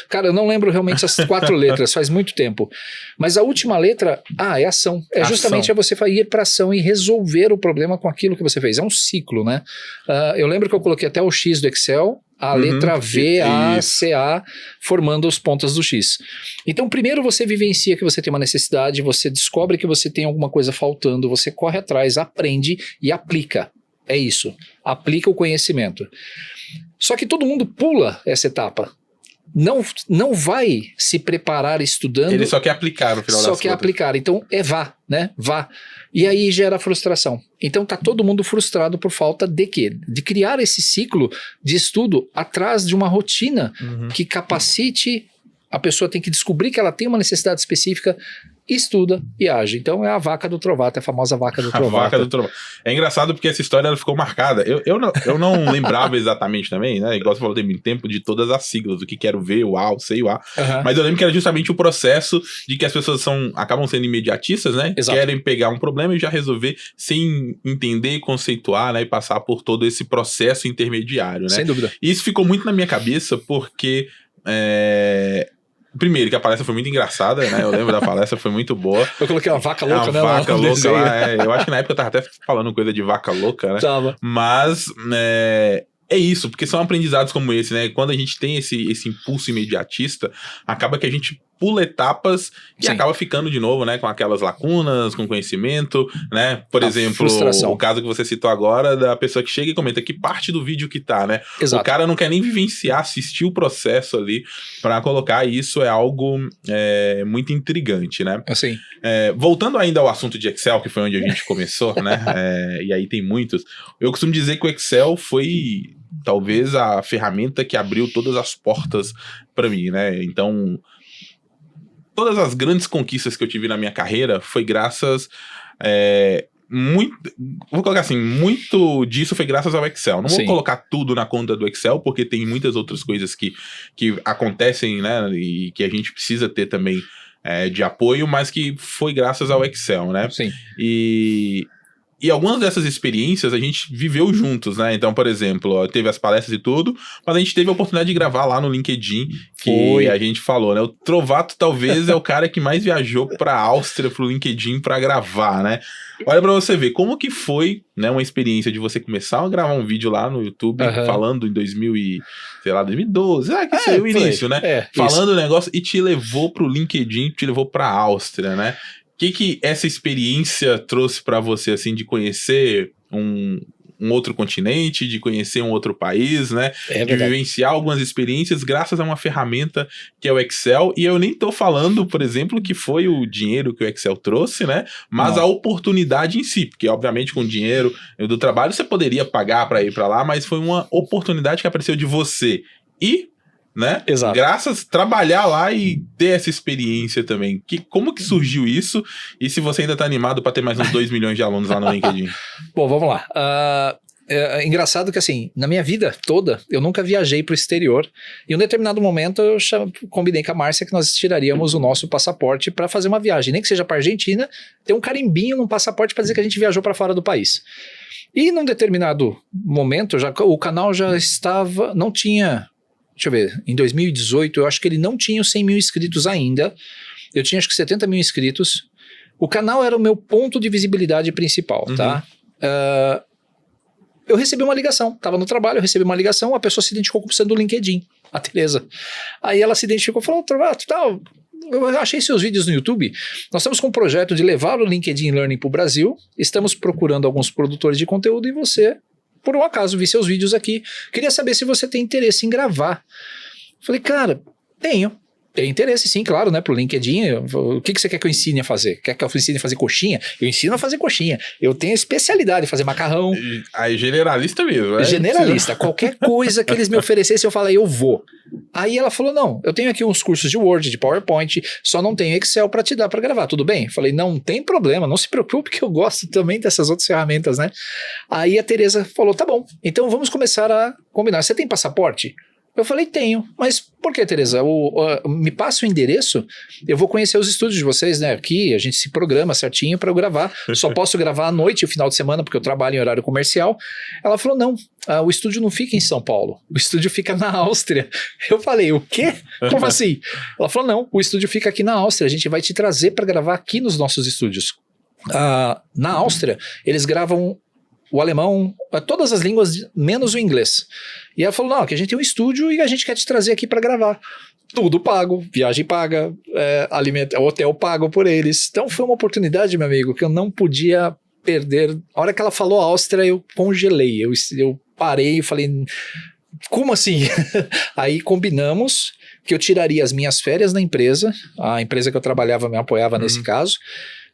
Cara, eu não lembro realmente essas 4 letras, faz muito tempo. Mas a última letra, é ação. É justamente você ir para ação e resolver o problema com aquilo que você fez. É um ciclo, né? Eu lembro que eu coloquei até o X do Excel, a letra V, A, C, A, formando as pontas do X. Então, primeiro você vivencia que você tem uma necessidade, você descobre que você tem alguma coisa faltando, você corre atrás, aprende e aplica. É isso. Aplica o conhecimento. Só que todo mundo pula essa etapa. Não vai se preparar estudando. Ele só quer aplicar no final das contas. Só quer aplicar. Então vá, né? Vá. E aí gera frustração. Então tá todo mundo frustrado por falta de quê? De criar esse ciclo de estudo atrás de uma rotina que capacite. A pessoa tem que descobrir que ela tem uma necessidade específica, estuda e age. Então é a vaca do Trovato, a famosa vaca do Trovato. A vaca do Trovato. É engraçado porque essa história ela ficou marcada. Eu não lembrava exatamente também, né? Igual você falou, tem muito tempo, de todas as siglas, o que era o V, o A, o C e o A. Mas eu lembro que era justamente o processo de que as pessoas acabam sendo imediatistas, né? Exato. Querem pegar um problema e já resolver sem entender, conceituar, né? E passar por todo esse processo intermediário, né? Sem dúvida. E isso ficou muito na minha cabeça porque... Primeiro, que a palestra foi muito engraçada, né? Eu lembro da palestra, foi muito boa. Eu coloquei uma vaca louca, né? Uma vaca louca lá. Eu acho que na época eu tava até falando coisa de vaca louca, né? Tava. Mas é isso, porque são aprendizados como esse, né? Quando a gente tem esse impulso imediatista, acaba que a gente pula etapas e Sim. acaba ficando de novo, né, com aquelas lacunas, com conhecimento, né? Por exemplo, frustração. o caso que você citou agora da pessoa que chega e comenta que parte do vídeo que tá, né? Exato. O cara não quer nem vivenciar, assistir o processo ali pra colocar, e isso é algo muito intrigante, né? Assim. Voltando ainda ao assunto de Excel, que foi onde a gente começou, né? E aí tem muitos. Eu costumo dizer que o Excel foi talvez a ferramenta que abriu todas as portas para mim, né? Então, todas as grandes conquistas que eu tive na minha carreira foi graças vou colocar assim, muito disso foi graças ao Excel. Não vou colocar tudo na conta do Excel, porque tem muitas outras coisas que acontecem, né? E que a gente precisa ter também de apoio, mas que foi graças ao Excel, né? Sim. E algumas dessas experiências a gente viveu juntos, né? Então, por exemplo, teve as palestras e tudo, mas a gente teve a oportunidade de gravar lá no LinkedIn, que a gente falou, né? O Trovato talvez é o cara que mais viajou pra Áustria, pro LinkedIn pra gravar, né? Olha pra você ver como que foi, né, uma experiência de você começar a gravar um vídeo lá no YouTube, falando em 2012, que saiu o início, né? Falando o negócio e te levou pro LinkedIn, te levou pra Áustria, né? O que essa experiência trouxe para você, assim, de conhecer um outro continente, de conhecer um outro país, né? De vivenciar algumas experiências graças a uma ferramenta que é o Excel. E eu nem tô falando, por exemplo, que foi o dinheiro que o Excel trouxe, né? Mas a oportunidade em si, porque obviamente com o dinheiro do trabalho você poderia pagar para ir para lá, mas foi uma oportunidade que apareceu de você né? Exato. Graças a trabalhar lá e ter essa experiência também. Como que surgiu isso? E se você ainda tá animado para ter mais uns 2 milhões de alunos lá no LinkedIn? Bom, vamos lá. É engraçado que assim, na minha vida toda, eu nunca viajei pro exterior. Em um determinado momento eu combinei com a Márcia que nós tiraríamos o nosso passaporte para fazer uma viagem, nem que seja para Argentina, ter um carimbinho no passaporte para dizer que a gente viajou para fora do país. E num determinado momento, o canal já estava, não tinha... Deixa eu ver, em 2018 eu acho que ele não tinha os 100 mil inscritos ainda, eu tinha acho que 70 mil inscritos, o canal era o meu ponto de visibilidade principal, tá? Eu recebi uma ligação, tava no trabalho, eu recebi uma ligação, a pessoa se identificou como sendo do LinkedIn, a Tereza. Aí ela se identificou e falou, Trovato, tal, eu achei seus vídeos no YouTube, nós estamos com um projeto de levar o LinkedIn Learning para o Brasil, estamos procurando alguns produtores de conteúdo e você... Por um acaso, vi seus vídeos aqui. Queria saber se você tem interesse em gravar. Falei, cara, tenho interesse sim, claro, né, pro LinkedIn. O que você quer que eu ensine a fazer? Quer que eu ensine a fazer coxinha? Eu ensino a fazer coxinha. Eu tenho especialidade em fazer macarrão. Aí generalista mesmo, né? Generalista. Qualquer coisa que eles me oferecessem, eu falei, eu vou. Aí ela falou, não, eu tenho aqui uns cursos de Word, de PowerPoint, só não tenho Excel para te dar para gravar, tudo bem? Falei, não tem problema, não se preocupe que eu gosto também dessas outras ferramentas, né? Aí a Tereza falou, tá bom, então vamos começar a combinar. Você tem passaporte? Eu falei, tenho, mas por que, Tereza? Me passa o endereço, eu vou conhecer os estúdios de vocês, né? Aqui a gente se programa certinho para eu gravar, só posso gravar à noite e o final de semana, porque eu trabalho em horário comercial. Ela falou, não, o estúdio não fica em São Paulo, o estúdio fica na Áustria. Eu falei, o quê? Como assim? Ela falou, não, o estúdio fica aqui na Áustria, a gente vai te trazer para gravar aqui nos nossos estúdios. Na Áustria, eles gravam o alemão, todas as línguas, menos o inglês. E ela falou, não, que a gente tem um estúdio e a gente quer te trazer aqui para gravar. Tudo pago, viagem paga, hotel pago por eles. Então foi uma oportunidade, meu amigo, que eu não podia perder. A hora que ela falou Áustria, eu congelei, eu parei e falei, como assim? Aí combinamos que eu tiraria as minhas férias na empresa, a empresa que eu trabalhava me apoiava nesse caso.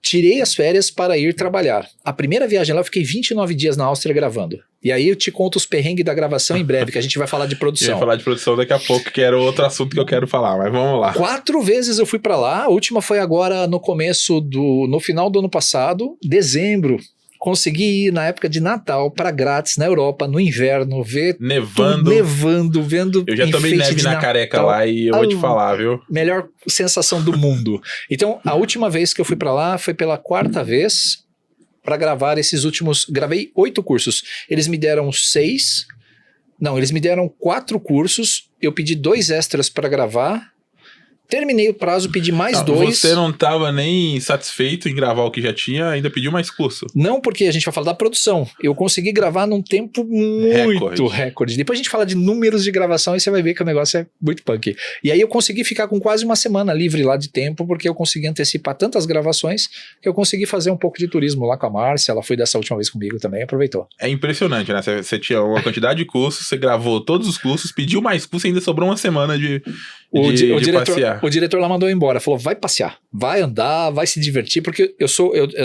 Tirei as férias para ir trabalhar. A primeira viagem lá eu fiquei 29 dias na Áustria gravando. E aí eu te conto os perrengues da gravação em breve, que a gente vai falar de produção. Vai falar de produção daqui a pouco, que era outro assunto que eu quero falar, mas vamos lá. 4 vezes eu fui para lá, a última foi agora no final do ano passado, dezembro. Consegui ir na época de Natal para grátis na Europa, no inverno, ver nevando, vendo. Eu já tomei neve na Careca lá e eu vou te falar, viu? Melhor sensação do mundo. Então, a última vez que eu fui para lá foi pela 4ª vez para gravar esses últimos. Gravei 8 cursos. Eles me deram 6. Não, eles me deram 4 cursos. Eu pedi 2 extras para gravar. Terminei o prazo, pedi mais 2. Você não estava nem satisfeito em gravar o que já tinha, ainda pediu mais curso. Não, porque a gente vai falar da produção. Eu consegui gravar num tempo muito recorde. Depois a gente fala de números de gravação e você vai ver que o negócio é muito punk. E aí eu consegui ficar com quase uma semana livre lá de tempo, porque eu consegui antecipar tantas gravações que eu consegui fazer um pouco de turismo lá com a Márcia. Ela foi dessa última vez comigo também, aproveitou. É impressionante, né? Você tinha uma quantidade de cursos, você gravou todos os cursos, pediu mais curso e ainda sobrou uma semana de passear. O diretor lá mandou eu embora, falou, vai passear, vai andar, vai se divertir, porque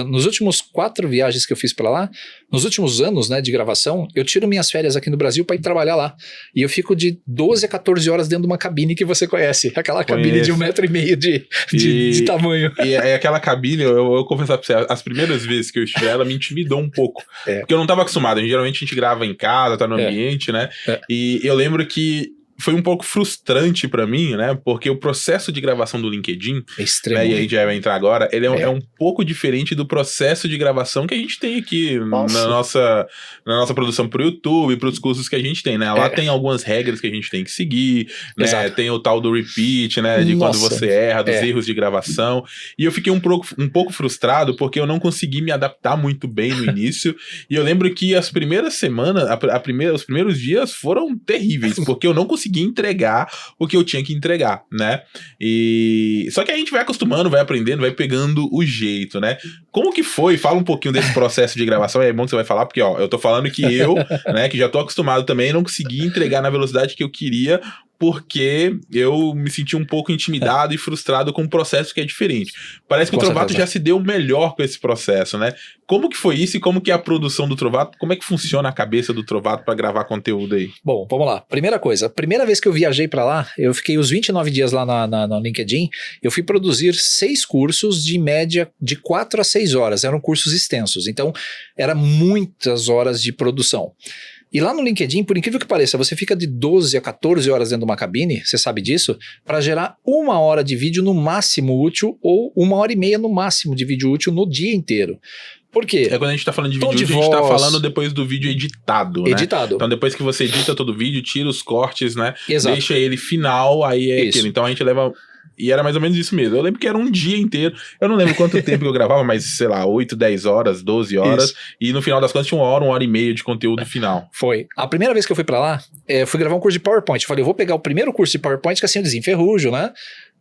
nos últimos 4 viagens que eu fiz pra lá, nos últimos anos, né, de gravação, eu tiro minhas férias aqui no Brasil pra ir trabalhar lá, e eu fico de 12 a 14 horas dentro de uma cabine que você conhece, aquela cabine de 1,5 metro de tamanho. E aquela cabine, eu confessar pra você, as primeiras vezes que eu estive ela me intimidou um pouco, porque eu não tava acostumado, geralmente a gente grava em casa, tá no ambiente, né, e eu lembro que foi um pouco frustrante pra mim, né? Porque o processo de gravação do LinkedIn, é extremo, né, e a gente já vai entrar agora, ele é um pouco diferente do processo de gravação que a gente tem aqui na nossa produção pro YouTube, pros cursos que a gente tem, né? Lá tem algumas regras que a gente tem que seguir, né? Exato. Tem o tal do repeat, né? De quando você erra, dos erros de gravação. E eu fiquei um pouco frustrado porque eu não consegui me adaptar muito bem no início. E eu lembro que as primeiras semanas, os primeiros dias foram terríveis, porque eu não consegui entregar o que eu tinha que entregar, né? Só que a gente vai acostumando, vai aprendendo, vai pegando o jeito, né? Como que foi? Fala um pouquinho desse processo de gravação, é bom que você vai falar, porque ó, eu tô falando que eu, né, que já tô acostumado também, não consegui entregar na velocidade que eu queria, porque eu me senti um pouco intimidado e frustrado com um processo que é diferente. Parece que o Trovato já se deu melhor com esse processo, né? Como que foi isso e como que é a produção do Trovato? Como é que funciona a cabeça do Trovato para gravar conteúdo aí? Bom, vamos lá. Primeira coisa, a primeira vez que eu viajei para lá, eu fiquei os 29 dias lá no LinkedIn, eu fui produzir 6 cursos de média de 4 a 6 horas. Eram cursos extensos, então era muitas horas de produção. E lá no LinkedIn, por incrível que pareça, você fica de 12 a 14 horas dentro de uma cabine, você sabe disso, para gerar 1 hora de vídeo no máximo útil ou 1h30 no máximo de vídeo útil no dia inteiro. Por quê? Quando a gente tá falando de vídeo útil, a gente tá falando depois do vídeo editado, né? Então depois que você edita todo o vídeo, tira os cortes, né? Exato. Deixa ele final, aí é aquilo. Então a gente leva... E era mais ou menos isso mesmo. Eu lembro que era um dia inteiro. Eu não lembro quanto tempo que eu gravava, mas sei lá, 8, 10 horas, 12 horas. Isso. E no final das contas tinha 1 hora e meia de conteúdo final. Foi. A primeira vez que eu fui pra lá, fui gravar um curso de PowerPoint. Eu falei, eu vou pegar o primeiro curso de PowerPoint, que assim eu desenferrujo, né?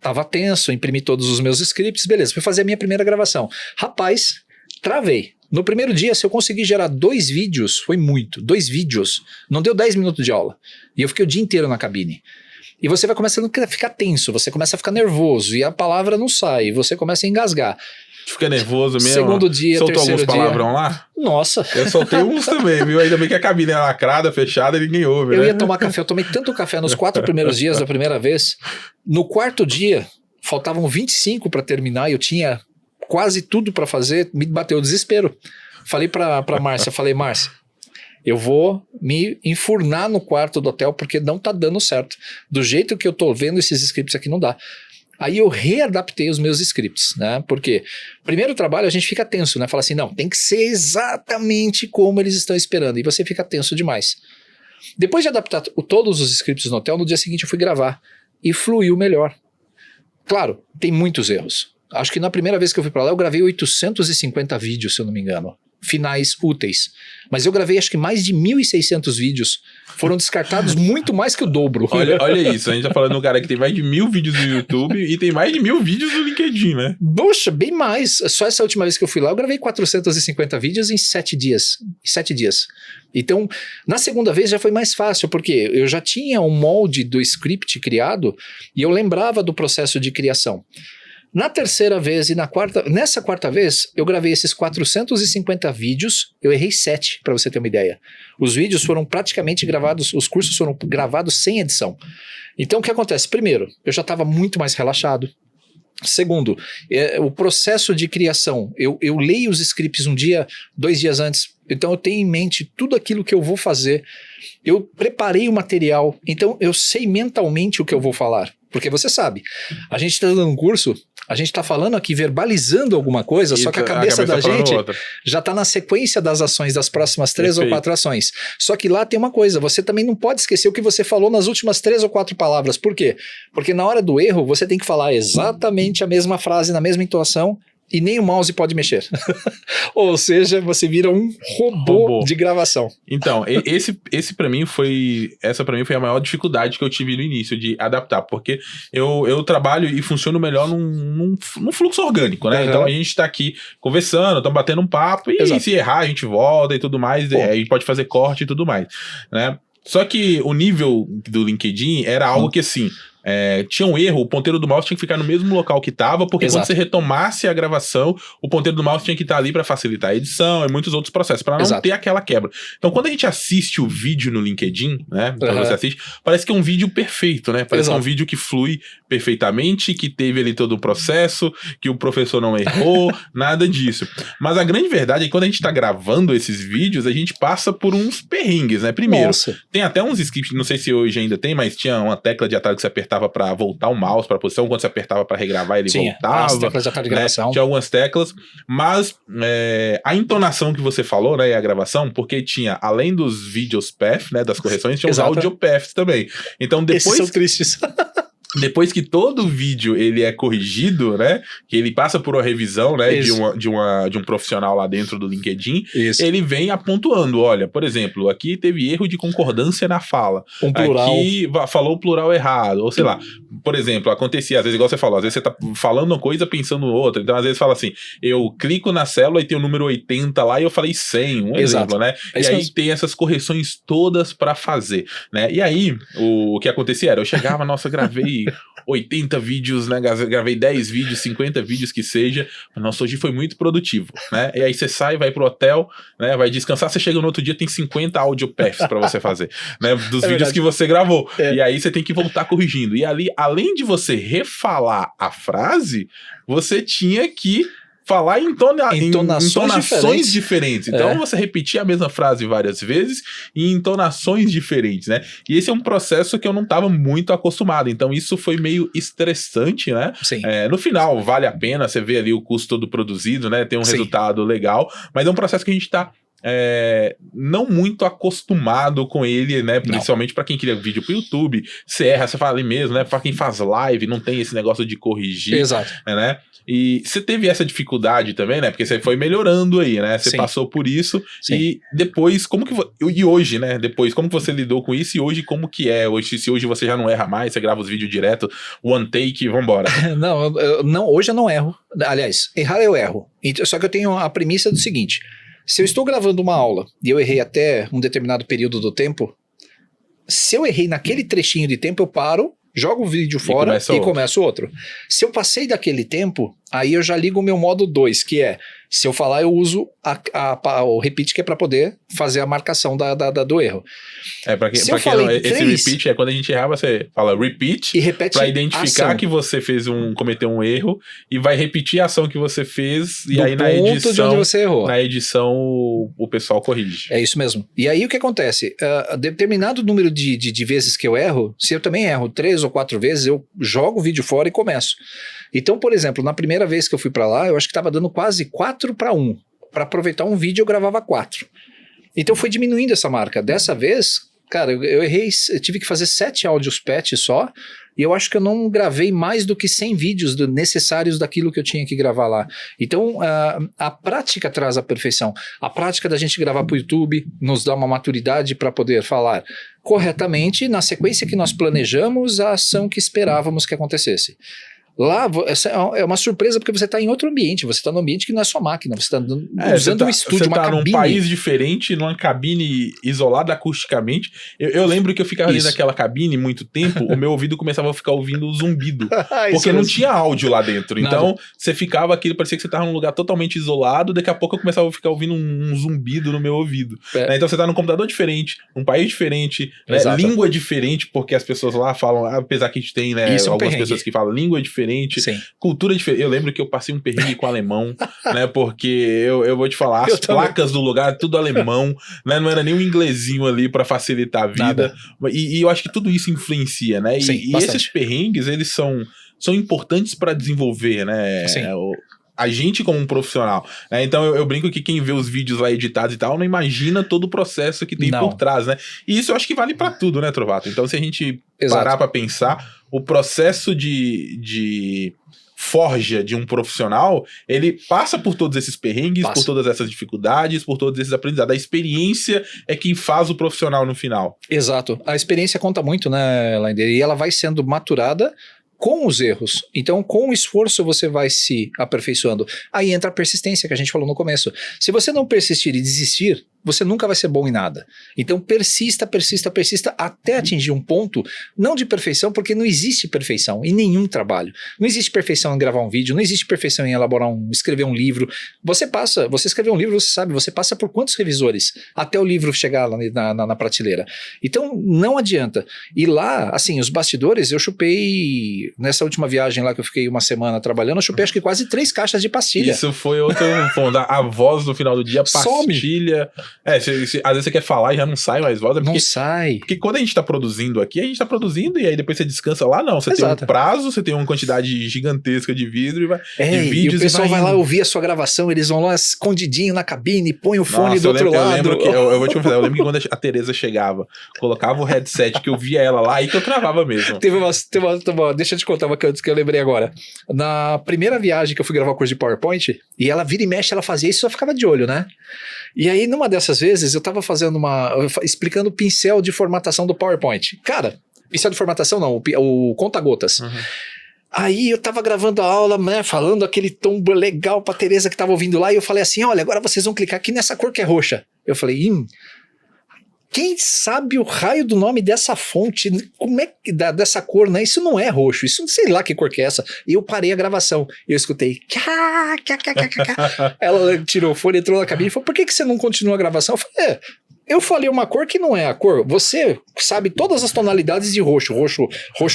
Tava tenso, imprimi todos os meus scripts, beleza. Fui fazer a minha primeira gravação. Rapaz, travei. No primeiro dia, se eu conseguir gerar 2 vídeos, foi muito. 2 vídeos. Não deu 10 minutos de aula. E eu fiquei o dia inteiro na cabine. E você vai começando a ficar tenso, você começa a ficar nervoso, e a palavra não sai, você começa a engasgar. Fica nervoso mesmo? Segundo dia, soltou terceiro alguns palavrão lá? Nossa. Eu soltei uns também, viu? Ainda bem que a cabine é lacrada, fechada e ninguém ouve, Eu né? ia tomar café, eu tomei tanto café nos 4 primeiros dias da primeira vez. No 4º dia, faltavam 25 para terminar e eu tinha quase tudo para fazer, me bateu o desespero. Falei pra Márcia, Márcia, eu vou me enfurnar no quarto do hotel porque não tá dando certo. Do jeito que eu tô vendo esses scripts aqui não dá. Aí eu readaptei os meus scripts, né? Porque primeiro trabalho a gente fica tenso, né? Fala assim, não, tem que ser exatamente como eles estão esperando. E você fica tenso demais. Depois de adaptar todos os scripts no hotel, no dia seguinte eu fui gravar. E fluiu melhor. Claro, tem muitos erros. Acho que na primeira vez que eu fui pra lá eu gravei 850 vídeos, se eu não me engano. Finais úteis. Mas eu gravei acho que mais de 1.600 vídeos. Foram descartados muito mais que o dobro. Olha isso, a gente tá falando de um cara que tem mais de 1.000 vídeos no YouTube e tem mais de 1.000 vídeos no LinkedIn, né? Poxa, bem mais. Só essa última vez que eu fui lá, eu gravei 450 vídeos em 7 dias. Então, na segunda vez já foi mais fácil, porque eu já tinha um molde do script criado e eu lembrava do processo de criação. Na terceira vez e nessa quarta vez, eu gravei esses 450 vídeos, eu errei 7, para você ter uma ideia. Os vídeos foram praticamente gravados, os cursos foram gravados sem edição. Então o que acontece? Primeiro, eu já estava muito mais relaxado. Segundo, o processo de criação, eu leio os scripts 1 dia, 2 dias antes, então eu tenho em mente tudo aquilo que eu vou fazer, eu preparei o material, então eu sei mentalmente o que eu vou falar. Porque você sabe, a gente está dando um curso, a gente está falando aqui, verbalizando alguma coisa, só que a cabeça da gente já está na sequência das ações das próximas 3 ou 4 ações. Só que lá tem uma coisa, você também não pode esquecer o que você falou nas últimas 3 ou 4 palavras. Por quê? Porque na hora do erro, você tem que falar exatamente a mesma frase, na mesma entoação, e nem o mouse pode mexer. Ou seja, você vira um robô de gravação. Então, essa pra mim foi a maior dificuldade que eu tive no início de adaptar, porque eu trabalho e funciono melhor num fluxo orgânico, né? Então a gente tá aqui conversando, estamos batendo um papo, e se errar a gente volta e tudo mais, a gente pode fazer corte e tudo mais, né? Só que o nível do LinkedIn era algo que assim... tinha um erro, o ponteiro do mouse tinha que ficar no mesmo local que estava, porque quando você retomasse a gravação, o ponteiro do mouse tinha que estar ali para facilitar a edição e muitos outros processos, para não ter aquela quebra. Então, quando a gente assiste o vídeo no LinkedIn, né, quando você assiste, parece que é um vídeo perfeito, né? Parece que é um vídeo que flui perfeitamente, que teve ali todo o processo, que o professor não errou, nada disso. Mas a grande verdade é que quando a gente tá gravando esses vídeos, a gente passa por uns perrengues, né? Primeiro, tem até uns scripts, não sei se hoje ainda tem, mas tinha uma tecla de atalho que você apertava para voltar o mouse para a posição, quando você apertava para regravar ele voltava. As teclas de atalho de gravação. Tinha algumas teclas, mas a entonação que você falou, né, e a gravação, porque tinha, além dos videos path, né, das correções, tinha os audio paths também. Então depois... Esses são tristes. Depois que todo vídeo ele é corrigido, né, que ele passa por uma revisão, né, de um profissional lá dentro do LinkedIn, ele vem apontuando, olha, por exemplo, aqui teve erro de concordância na fala, plural. Aqui falou o plural errado, ou sei lá, por exemplo, acontecia, às vezes igual você falou, às vezes você tá falando uma coisa pensando outra, então às vezes fala assim, eu clico na célula e tem o número 80 lá e eu falei 100, exemplo, né, e aí tem essas correções todas pra fazer, né, e aí o que acontecia era, eu chegava, nossa, gravei 80 vídeos, né? Gravei 10 vídeos, 50 vídeos que seja. Nossa, hoje foi muito produtivo, né? E aí você sai, vai pro hotel, né? Vai descansar, você chega no outro dia, tem 50 audio paths pra você fazer, né? Dos vídeos que você gravou. E aí você tem que voltar corrigindo. E ali, além de você refalar a frase, você tinha que falar em entonações diferentes. Então você repetia a mesma frase várias vezes em entonações diferentes, né? E esse é um processo que eu não estava muito acostumado. Então isso foi meio estressante, né? Sim. No final, vale a pena, você vê ali o custo todo produzido, né? Tem um resultado legal, mas é um processo que a gente está não muito acostumado com ele, né? Principalmente para quem cria vídeo pro YouTube, você erra, você fala ali mesmo, né? Para quem faz live, não tem esse negócio de corrigir. Exato. Né? E você teve essa dificuldade também, né? Porque você foi melhorando aí, né? Você passou por isso. E depois, e hoje, né? Depois, como que você lidou com isso? E hoje, como que é? Se hoje você já não erra mais, você grava os vídeos direto, one take, vambora. Não, hoje eu não erro. Aliás, errar eu erro. Só que eu tenho a premissa do seguinte: se eu estou gravando uma aula e eu errei até um determinado período do tempo, se eu errei naquele trechinho de tempo, eu paro, jogo o vídeo fora e começo outro. Se eu passei daquele tempo, aí eu já ligo o meu modo 2, que é, se eu falar, eu uso o repeat, que é para poder fazer a marcação do erro. Esse repeat é quando a gente erra, você fala repeat e repete para identificar que você cometeu um erro e vai repetir a ação que você fez e aí na edição de onde você errou. Na edição o pessoal corrige. É isso mesmo. E aí o que acontece? Determinado número de vezes que eu erro, se eu também erro 3 ou 4 vezes, eu jogo o vídeo fora e começo. Então, por exemplo, na primeira vez que eu fui para lá, eu acho que estava dando quase 4:1. Para aproveitar um vídeo, eu gravava 4. Então foi diminuindo essa marca. Dessa vez, cara, eu errei, eu tive que fazer 7 áudios patch só, e eu acho que eu não gravei mais do que 100 vídeos necessários daquilo que eu tinha que gravar lá. Então, a prática traz a perfeição. A prática da gente gravar para o YouTube nos dá uma maturidade para poder falar corretamente, na sequência que nós planejamos, a ação que esperávamos que acontecesse. Lá é uma surpresa porque você está em outro ambiente, você está num ambiente que não é sua máquina, você está usando um estúdio, uma cabine. Você está num país diferente, numa cabine isolada acusticamente. Eu lembro que eu ficava ali naquela cabine muito tempo, o meu ouvido começava a ficar ouvindo o zumbido, porque não tinha áudio lá dentro. Então você ficava aquilo, parecia que você estava num lugar totalmente isolado, daqui a pouco eu começava a ficar ouvindo um zumbido no meu ouvido. Né? Então você está num computador diferente, num país diferente, né? Língua diferente, porque as pessoas lá falam, apesar que a gente tem, né, algumas pessoas que falam língua diferente, diferente, Sim. cultura diferente. Eu lembro que eu passei um perrengue com alemão, né? Porque eu vou te falar, as placas do lugar, tudo alemão, né? Não era nem um inglesinho ali pra facilitar a vida. E eu acho que tudo isso influencia, né? Sim, E esses perrengues, eles são importantes pra desenvolver, né? Sim. A gente como um profissional, né? Então eu brinco que quem vê os vídeos lá editados e tal, não imagina todo o processo que tem por trás, né? E isso eu acho que vale pra tudo, né, Trovato? Então se a gente parar pra pensar, o processo de forja de um profissional, ele passa por todos esses perrengues, por todas essas dificuldades, por todos esses aprendizados. A experiência é quem faz o profissional no final. Exato. A experiência conta muito, né, Lander? E ela vai sendo maturada com os erros. Então, com o esforço, você vai se aperfeiçoando. Aí entra a persistência que a gente falou no começo. Se você não persistir e desistir, você nunca vai ser bom em nada. Então persista, persista, persista até atingir um ponto, não de perfeição, porque não existe perfeição em nenhum trabalho. Não existe perfeição em gravar um vídeo, não existe perfeição em escrever um livro. Você escrever um livro, você sabe, você passa por quantos revisores até o livro chegar lá na prateleira. Então não adianta. E lá, assim, os bastidores, eu chupei, nessa última viagem lá que eu fiquei uma semana trabalhando, eu chupei acho que quase 3 caixas de pastilha. Isso foi outro ponto. A voz no final do dia, pastilha... às vezes você quer falar e já não sai mais voz. Não sai. Porque quando a gente tá produzindo aqui, a gente tá produzindo e aí depois você descansa lá, não. Você tem um prazo, você tem uma quantidade gigantesca de vidro de vídeos. E o pessoal vai lá ouvir a sua gravação, eles vão lá escondidinho na cabine, põe o fone do outro lado. Eu vou te confessar, eu lembro que quando a Tereza chegava, colocava o headset, que eu via ela lá, aí que eu travava mesmo. Deixa eu te contar uma que eu lembrei agora. Na primeira viagem que eu fui gravar o curso de PowerPoint, e ela vira e mexe, ela fazia isso, eu só ficava de olho, né? E aí, numa dessas vezes, eu tava explicando o pincel de formatação do PowerPoint. Cara, pincel de formatação não, o conta-gotas. Uhum. Aí eu tava gravando a aula, né, falando aquele tom legal pra Tereza que tava ouvindo lá, e eu falei assim, olha, agora vocês vão clicar aqui nessa cor que é roxa. Eu falei, quem sabe o raio do nome dessa fonte, como é que dessa cor, né? Isso não é roxo, isso não sei lá que cor que é essa. E eu parei a gravação, eu escutei ela tirou o fone, entrou na cabine e falou, por que você não continua a gravação? Eu falei, eu falei uma cor que não é a cor. Você sabe todas as tonalidades de roxo. Roxo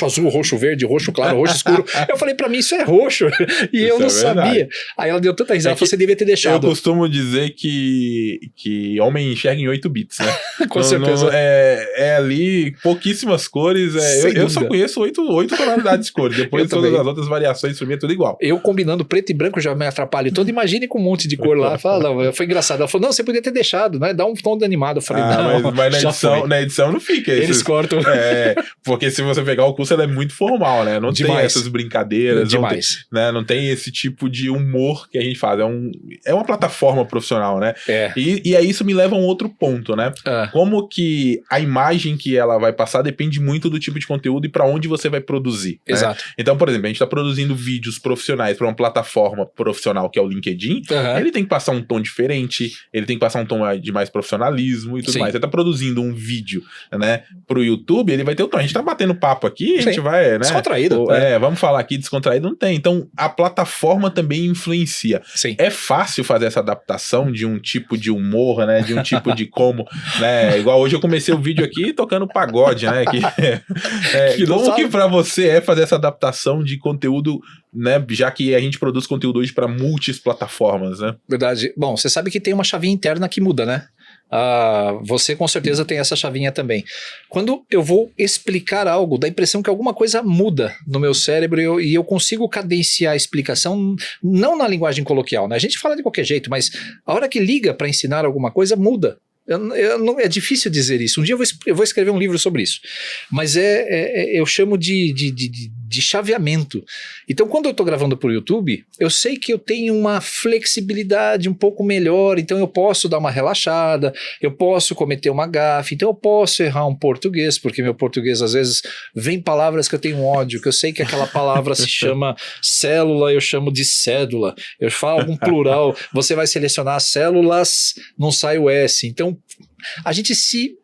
azul, roxo verde, roxo claro, roxo escuro. Eu falei, pra mim isso é roxo. E isso eu não sabia. Aí ela deu tanta risada, você devia ter deixado. Eu costumo dizer que homem enxerga em 8 bits, né? Com certeza. É ali pouquíssimas cores. Eu só conheço 8 tonalidades de cores. Depois todas as outras variações, pra mim é tudo igual. Eu combinando preto e branco já me atrapalho todo. Imagine com um monte de cor lá. Fala, não, foi engraçado. Ela falou, não, você podia ter deixado, né? Dá um tom de animado. Eu falei, mas na edição não fica. Eles cortam. Porque se você pegar o curso, ela é muito formal, né? Não tem essas brincadeiras. Demais. Não tem esse tipo de humor que a gente faz. É uma plataforma profissional, né? E aí isso me leva a um outro ponto, né? Como que a imagem que ela vai passar depende muito do tipo de conteúdo e pra onde você vai produzir. Exato. Né? Então, por exemplo, a gente tá produzindo vídeos profissionais pra uma plataforma profissional que é o LinkedIn. Ele tem que passar um tom diferente, ele tem que passar um tom de mais profissionalismo e tudo mais. Você tá produzindo um vídeo, né, pro YouTube, ele vai ter o tom. A gente tá batendo papo aqui, a gente vai, né? Descontraído. Vamos falar aqui descontraído, não tem. Então, a plataforma também influencia. Sim. É fácil fazer essa adaptação de um tipo de humor, né, de um tipo de como, né, igual hoje eu comecei o vídeo aqui tocando pagode, né, como que pra você é fazer essa adaptação de conteúdo, né, já que a gente produz conteúdo hoje pra multiplataformas, né? Verdade. Bom, você sabe que tem uma chavinha interna que muda, né? Você com certeza tem essa chavinha também. Quando eu vou explicar algo, dá a impressão que alguma coisa muda no meu cérebro e eu consigo cadenciar a explicação, não na linguagem coloquial, né? A gente fala de qualquer jeito, mas a hora que liga para ensinar alguma coisa, muda. É difícil dizer isso. Um dia eu vou escrever um livro sobre isso. Mas eu chamo de chaveamento. Então, quando eu estou gravando por YouTube, eu sei que eu tenho uma flexibilidade um pouco melhor, então eu posso dar uma relaxada, eu posso cometer uma gafe, então eu posso errar um português, porque meu português às vezes vem palavras que eu tenho ódio, que eu sei que aquela palavra se chama célula, eu chamo de cédula. Eu falo algum plural, você vai selecionar células, não sai o S. Então, a gente se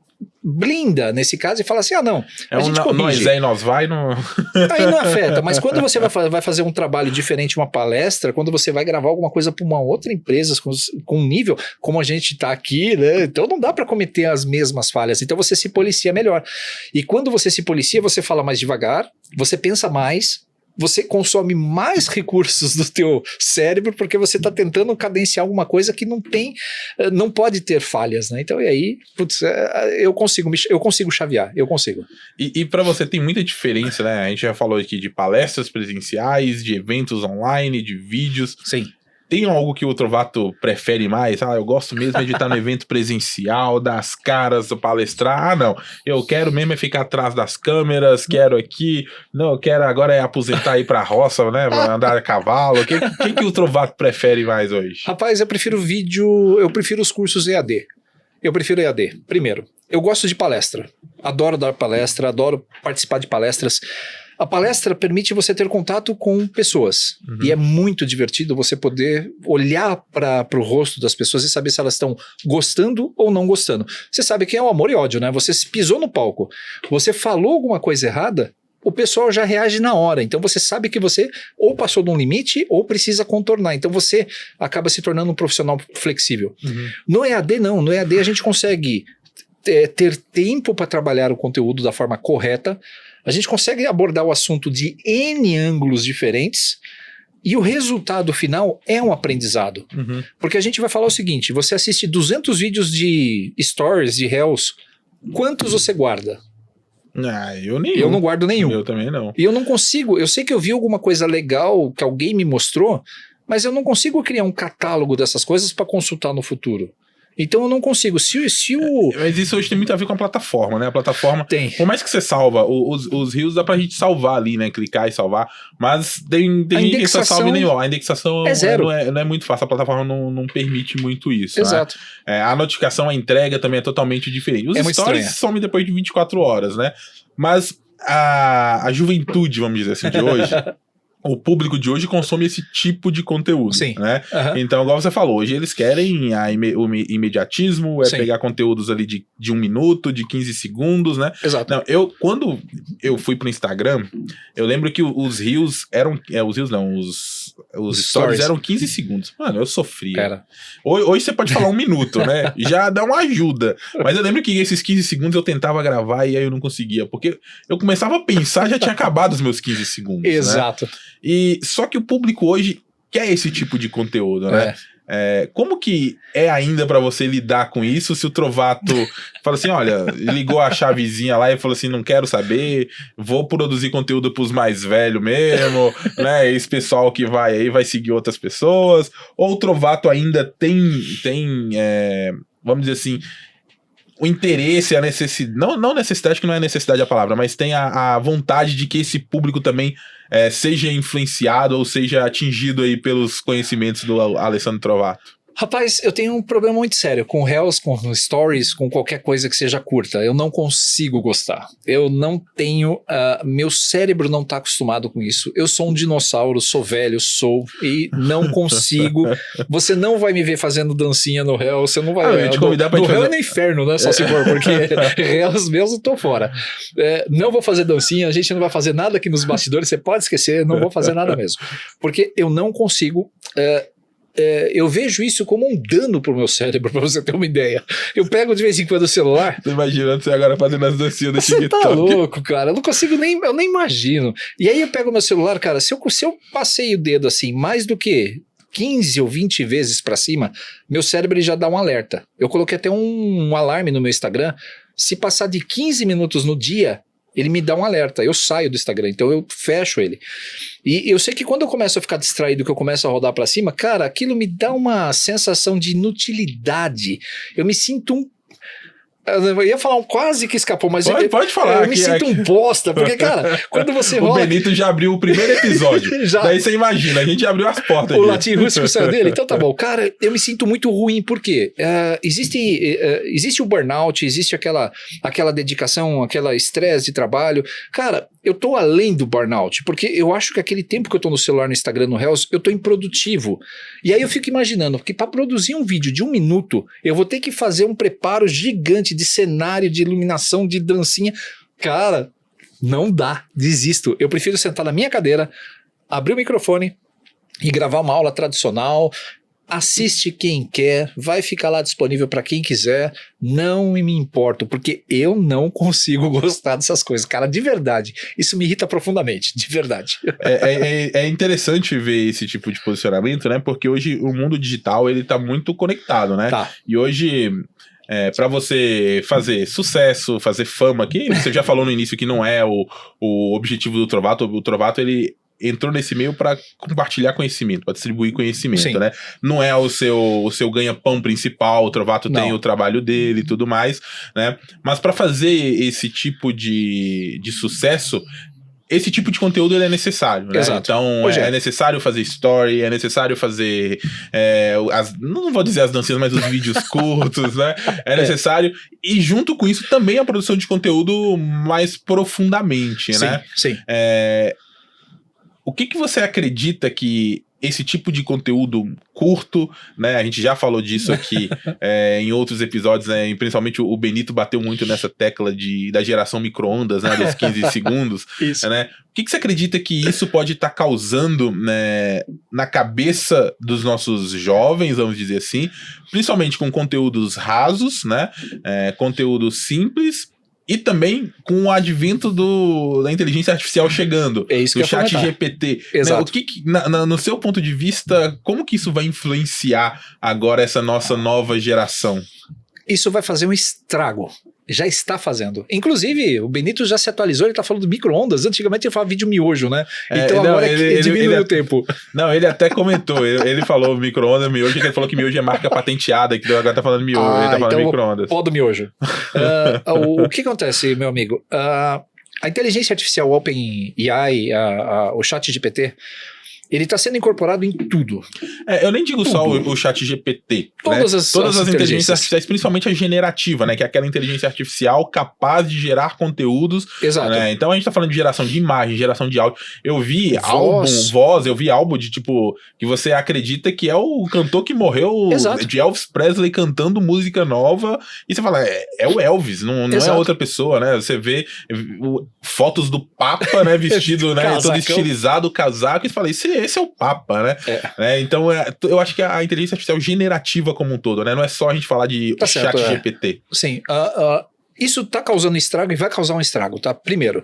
blinda nesse caso e fala assim, não, a gente corrige. Nós vai, não... Aí não afeta, mas quando você vai fazer um trabalho diferente, uma palestra, quando você vai gravar alguma coisa para uma outra empresa com um nível, como a gente está aqui, né? Então não dá para cometer as mesmas falhas, então você se policia melhor. E quando você se policia, você fala mais devagar, você pensa mais, você consome mais recursos do teu cérebro porque você está tentando cadenciar alguma coisa que não pode ter falhas, né? Então, e aí, putz, eu consigo chavear, eu consigo. E para você tem muita diferença, né? A gente já falou aqui de palestras presenciais, de eventos online, de vídeos. Sim. Tem algo que o Trovato prefere mais? Eu gosto mesmo de estar no evento presencial, das caras, palestrar. Não, eu quero mesmo ficar atrás das câmeras, quero aqui. Não, eu quero agora aposentar ir pra roça, né? Pra andar a cavalo. O que o Trovato prefere mais hoje? Rapaz, eu prefiro vídeo, eu prefiro os cursos EAD. Eu prefiro EAD. Primeiro, eu gosto de palestra. Adoro dar palestra, adoro participar de palestras. A palestra permite você ter contato com pessoas. E é muito divertido você poder olhar para o rosto das pessoas e saber se elas estão gostando ou não gostando. Você sabe que é o amor e ódio, né? Você pisou no palco, você falou alguma coisa errada, o pessoal já reage na hora. Então você sabe que você ou passou de um limite ou precisa contornar. Então você acaba se tornando um profissional flexível. No EAD não. No EAD a gente consegue ter tempo para trabalhar o conteúdo da forma correta. A gente consegue abordar o assunto de N ângulos diferentes e o resultado final é um aprendizado. Porque a gente vai falar o seguinte, você assiste 200 vídeos de stories, de reels, quantos você guarda? Eu não guardo nenhum. Eu também não. E eu não consigo, eu sei que eu vi alguma coisa legal que alguém me mostrou, mas eu não consigo criar um catálogo dessas coisas para consultar no futuro. Então eu não consigo. Mas isso hoje tem muito a ver com a plataforma, né? A plataforma. Tem. Por mais que você salva, os rios dá pra gente salvar ali, né? Clicar e salvar. Mas tem gente que só salva nem a indexação é zero. Não é muito fácil. A plataforma não permite muito isso. Exato. Né? A notificação, a entrega também é totalmente diferente. Os stories somem depois de 24 horas, né? Mas a juventude, vamos dizer assim, de hoje. O público de hoje consome esse tipo de conteúdo. Sim. Né? Então, igual você falou, hoje eles querem o imediatismo, Sim. pegar conteúdos ali de 1 minuto, de 15 segundos, né? Exato. Não, quando eu fui pro Instagram, eu lembro que os reels eram... os stories eram 15 segundos. Mano, eu sofria. Hoje você pode falar 1 minuto, né? Já dá uma ajuda. Mas eu lembro que esses 15 segundos eu tentava gravar e aí eu não conseguia. Porque eu começava a pensar, já tinha acabado os meus 15 segundos. Exato. Né? E só que o público hoje quer esse tipo de conteúdo, né? Como que é ainda pra você lidar com isso se o Trovato fala assim, olha, ligou a chavezinha lá e falou assim, não quero saber, vou produzir conteúdo pros mais velhos mesmo, né? Esse pessoal que vai aí vai seguir outras pessoas, ou o Trovato ainda tem vamos dizer assim, o interesse, a necessidade, não necessidade, que não é necessidade a palavra, mas tem a vontade de que esse público também seja influenciado ou seja atingido aí pelos conhecimentos do Alessandro Trovato. Rapaz, eu tenho um problema muito sério com reels, com stories, com qualquer coisa que seja curta. Eu não consigo gostar. Eu não tenho... meu cérebro não está acostumado com isso. Eu sou um dinossauro, sou velho, e não consigo. Você não vai me ver fazendo dancinha no reels, você não vai... te convidar pra no fazer... reels é no inferno, né? Só se for, porque reels mesmo eu tô fora. Não vou fazer dancinha, a gente não vai fazer nada aqui nos bastidores, você pode esquecer, não vou fazer nada mesmo. Porque eu não consigo... eu vejo isso como um dano pro meu cérebro, pra você ter uma ideia. Eu pego de vez em quando o celular... Tô imaginando você agora fazendo as dancinhas do TikTok. Você tá louco, cara. Eu não consigo eu nem imagino. E aí eu pego meu celular, cara, se eu passei o dedo assim, mais do que 15 ou 20 vezes pra cima, meu cérebro ele já dá um alerta. Eu coloquei até um alarme no meu Instagram. Se passar de 15 minutos no dia... ele me dá um alerta, eu saio do Instagram, então eu fecho ele. E eu sei que quando eu começo a ficar distraído, que eu começo a rodar pra cima, cara, aquilo me dá uma sensação de inutilidade. Eu me sinto eu ia falar quase que escapou, mas pode falar. Eu me sinto um bosta, porque, cara, quando você rola... O Benito já abriu o primeiro episódio. Daí você imagina, a gente abriu as portas. O latim rústico saiu dele? Então tá bom. Cara, eu me sinto muito ruim, por quê? Existe o burnout, existe aquela dedicação, aquela estresse de trabalho. Cara, eu tô além do burnout, porque eu acho que aquele tempo que eu tô no celular, no Instagram, no Reels, eu tô improdutivo. E aí eu fico imaginando, porque para produzir um vídeo de 1 minuto, eu vou ter que fazer um preparo gigante de cenário, de iluminação, de dancinha. Cara, não dá, desisto. Eu prefiro sentar na minha cadeira, abrir o microfone e gravar uma aula tradicional, assiste quem quer, vai ficar lá disponível para quem quiser, não me importo, porque eu não consigo gostar dessas coisas, cara, de verdade, isso me irrita profundamente, de verdade. É interessante ver esse tipo de posicionamento, né, porque hoje o mundo digital, ele tá muito conectado, né, e hoje... para você fazer sucesso, fazer fama, que você já falou no início que não é o objetivo do Trovato. O Trovato, ele entrou nesse meio para compartilhar conhecimento, para distribuir conhecimento, Sim. né? Não é o seu ganha-pão principal, o Trovato tem o trabalho dele e tudo mais, né? Mas para fazer esse tipo de sucesso, esse tipo de conteúdo ele é necessário, né? Exato. Então é necessário fazer story, é necessário fazer não vou dizer as dancinhas, mas os vídeos curtos, né? É necessário, e junto com isso também a produção de conteúdo mais profundamente, sim, né? Sim. O que você acredita que esse tipo de conteúdo curto, né? A gente já falou disso aqui em outros episódios, né? E principalmente o Benito bateu muito nessa tecla da geração micro-ondas, né? Dos 15 segundos. Isso. Né? O que você acredita que isso pode estar causando, né, na cabeça dos nossos jovens, vamos dizer assim, principalmente com conteúdos rasos, né? Conteúdo simples, e também com o advento da inteligência artificial chegando, do chat GPT. Exato. Né, no seu ponto de vista, como que isso vai influenciar agora essa nossa nova geração? Isso vai fazer um estrago. Já está fazendo. Inclusive, o Benito já se atualizou, ele tá falando micro-ondas. Antigamente ele falava vídeo miojo, né? Então agora ele diminuiu o tempo. Não, ele até comentou, ele falou micro-ondas, miojo, que ele falou que miojo é marca patenteada, que agora tá falando miojo, ele tá falando então micro-ondas. Pó do miojo. O que acontece, meu amigo? A inteligência artificial OpenAI, o chat GPT, ele está sendo incorporado em tudo. Eu nem digo só o chat GPT. Todas as inteligências artificiais, principalmente a generativa, né? Que é aquela inteligência artificial capaz de gerar conteúdos. Exato. Né? Então a gente tá falando de geração de imagem, geração de áudio. Eu vi eu vi álbum de tipo, que você acredita que é o cantor que morreu, Exato. de Elvis Presley cantando música nova. E você fala, é o Elvis, não é outra pessoa, né? Você vê fotos do Papa, né? Vestido, né? Todo estilizado, casaco, e você fala, esse é o Papa, né? Então, eu acho que a inteligência artificial generativa como um todo, né? Não é só a gente falar de chat GPT. Sim. Isso tá causando estrago e vai causar um estrago, tá? Primeiro,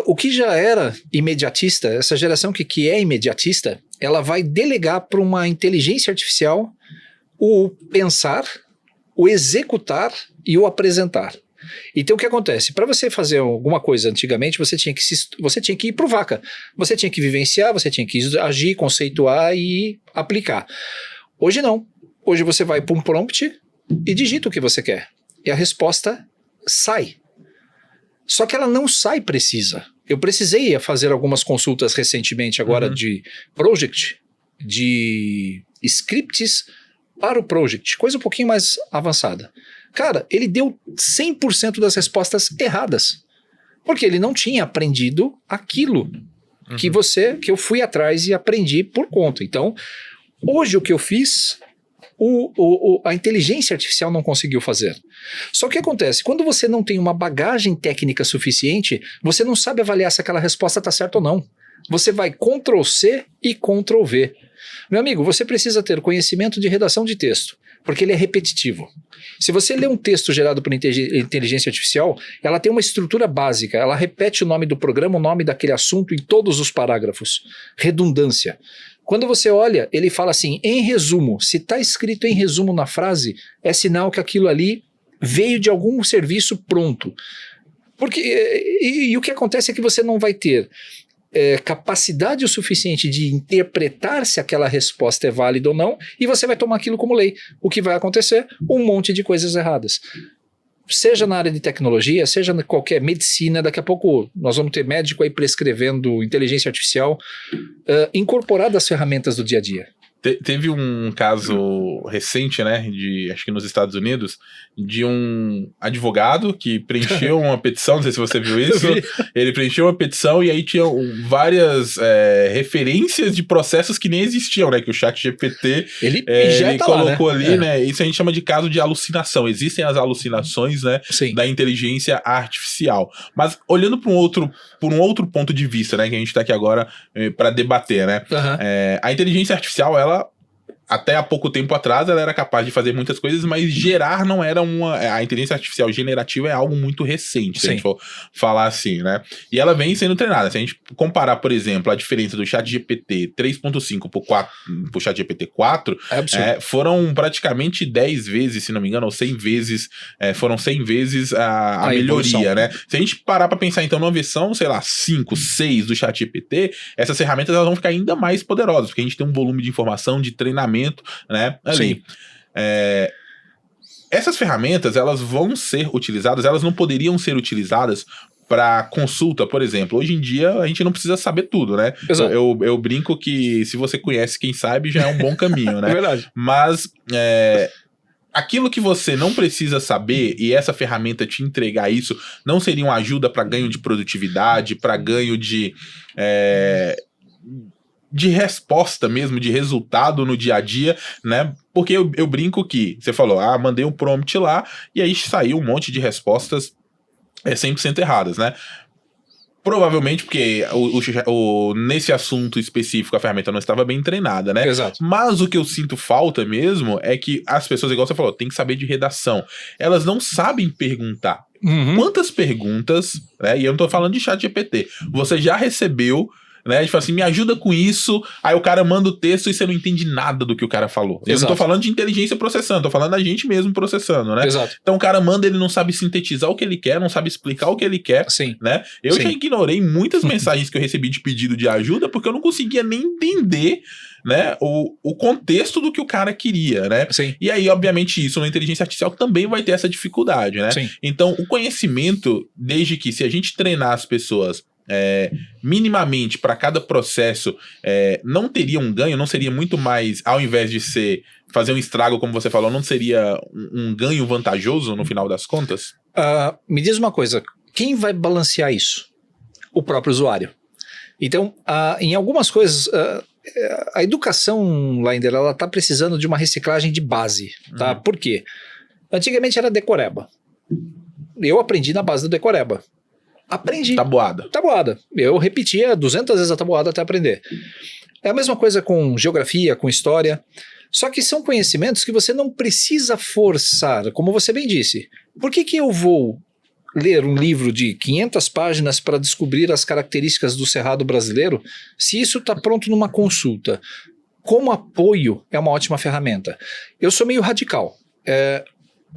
o que já era imediatista, essa geração que é imediatista, ela vai delegar para uma inteligência artificial o pensar, o executar e o apresentar. Então o que acontece? Para você fazer alguma coisa antigamente, você tinha que ir pro vaca. Você tinha que vivenciar, você tinha que agir, conceituar e aplicar. Hoje não. Hoje você vai para um prompt e digita o que você quer. E a resposta sai. Só que ela não sai precisa. Eu precisei fazer algumas consultas recentemente agora de project, de scripts para o project, coisa um pouquinho mais avançada. Cara, ele deu 100% das respostas erradas. Porque ele não tinha aprendido aquilo que eu fui atrás e aprendi por conta. Então, hoje o que eu fiz, a inteligência artificial não conseguiu fazer. Só que o que acontece? Quando você não tem uma bagagem técnica suficiente, você não sabe avaliar se aquela resposta está certa ou não. Você vai Ctrl+C e Ctrl+V. Meu amigo, você precisa ter conhecimento de redação de texto, porque ele é repetitivo. Se você lê um texto gerado por inteligência artificial, ela tem uma estrutura básica, ela repete o nome do programa, o nome daquele assunto em todos os parágrafos. Redundância. Quando você olha, ele fala assim, em resumo. Se está escrito em resumo na frase, é sinal que aquilo ali veio de algum serviço pronto. E o que acontece é que você não vai ter capacidade o suficiente de interpretar se aquela resposta é válida ou não, e você vai tomar aquilo como lei. O que vai acontecer? Um monte de coisas erradas. Seja na área de tecnologia, seja em qualquer medicina, daqui a pouco nós vamos ter médico aí prescrevendo inteligência artificial incorporada às ferramentas do dia a dia. Teve um caso recente, né, acho que nos Estados Unidos, de um advogado que preencheu uma petição, não sei se você viu isso, ele preencheu uma petição e aí tinha várias referências de processos que nem existiam, né, que o chat GPT ele colocou lá, né? Ali, né, isso a gente chama de caso de alucinação, existem as alucinações, né, da inteligência artificial, mas olhando por um outro ponto de vista, né, que a gente está aqui agora para debater, né, a inteligência artificial, ela até há pouco tempo atrás ela era capaz de fazer muitas coisas, mas gerar não era a inteligência artificial generativa é algo muito recente, se a gente for falar assim, né? E ela vem sendo treinada. Se a gente comparar, por exemplo, a diferença do ChatGPT 3.5 pro ChatGPT 4, foram praticamente 10 vezes, se não me engano, ou 100 vezes, foram 100 vezes a melhoria, né? Se a gente parar pra pensar, então, numa versão, sei lá, 5, 6 do ChatGPT, essas ferramentas elas vão ficar ainda mais poderosas, porque a gente tem um volume de informação, de treinamento, né, ali. Essas ferramentas, elas vão ser utilizadas, elas não poderiam ser utilizadas para consulta, por exemplo. Hoje em dia, a gente não precisa saber tudo, né? Eu brinco que se você conhece quem sabe, já é um bom caminho, né? É verdade. Mas aquilo que você não precisa saber e essa ferramenta te entregar isso, não seria uma ajuda para ganho de produtividade, para ganho de resposta mesmo, de resultado no dia a dia, né? Porque eu brinco que você falou, mandei um prompt lá e aí saiu um monte de respostas 100% erradas, né? Provavelmente porque nesse assunto específico a ferramenta não estava bem treinada, né? Exato. Mas o que eu sinto falta mesmo é que as pessoas, igual você falou, tem que saber de redação. Elas não sabem perguntar. Quantas perguntas, né? E eu não tô falando de ChatGPT. Você já recebeu, né? A gente fala assim, me ajuda com isso, aí o cara manda o texto e você não entende nada do que o cara falou. Eu não tô falando de inteligência processando, tô falando da gente mesmo processando, né? Exato. Então o cara manda, ele não sabe sintetizar o que ele quer, não sabe explicar o que ele quer, né? Eu já ignorei muitas mensagens que eu recebi de pedido de ajuda porque eu não conseguia nem entender, né, o contexto do que o cara queria, né? E aí, obviamente, isso na inteligência artificial também vai ter essa dificuldade, né? Então, o conhecimento, desde que se a gente treinar as pessoas minimamente para cada processo, não teria um ganho, não seria muito mais, ao invés de fazer um estrago, como você falou, não seria um ganho vantajoso no final das contas? Me diz uma coisa, quem vai balancear isso? O próprio usuário. Então, em algumas coisas, a educação, Lander, ela está precisando de uma reciclagem de base, tá? Por quê? Antigamente era decoreba. Eu aprendi na base do decoreba. Aprendi. Tabuada. Eu repetia 200 vezes a tabuada até aprender. É a mesma coisa com geografia, com história. Só que são conhecimentos que você não precisa forçar, como você bem disse. Por que eu vou ler um livro de 500 páginas para descobrir as características do cerrado brasileiro se isso está pronto numa consulta? Como apoio, é uma ótima ferramenta. Eu sou meio radical.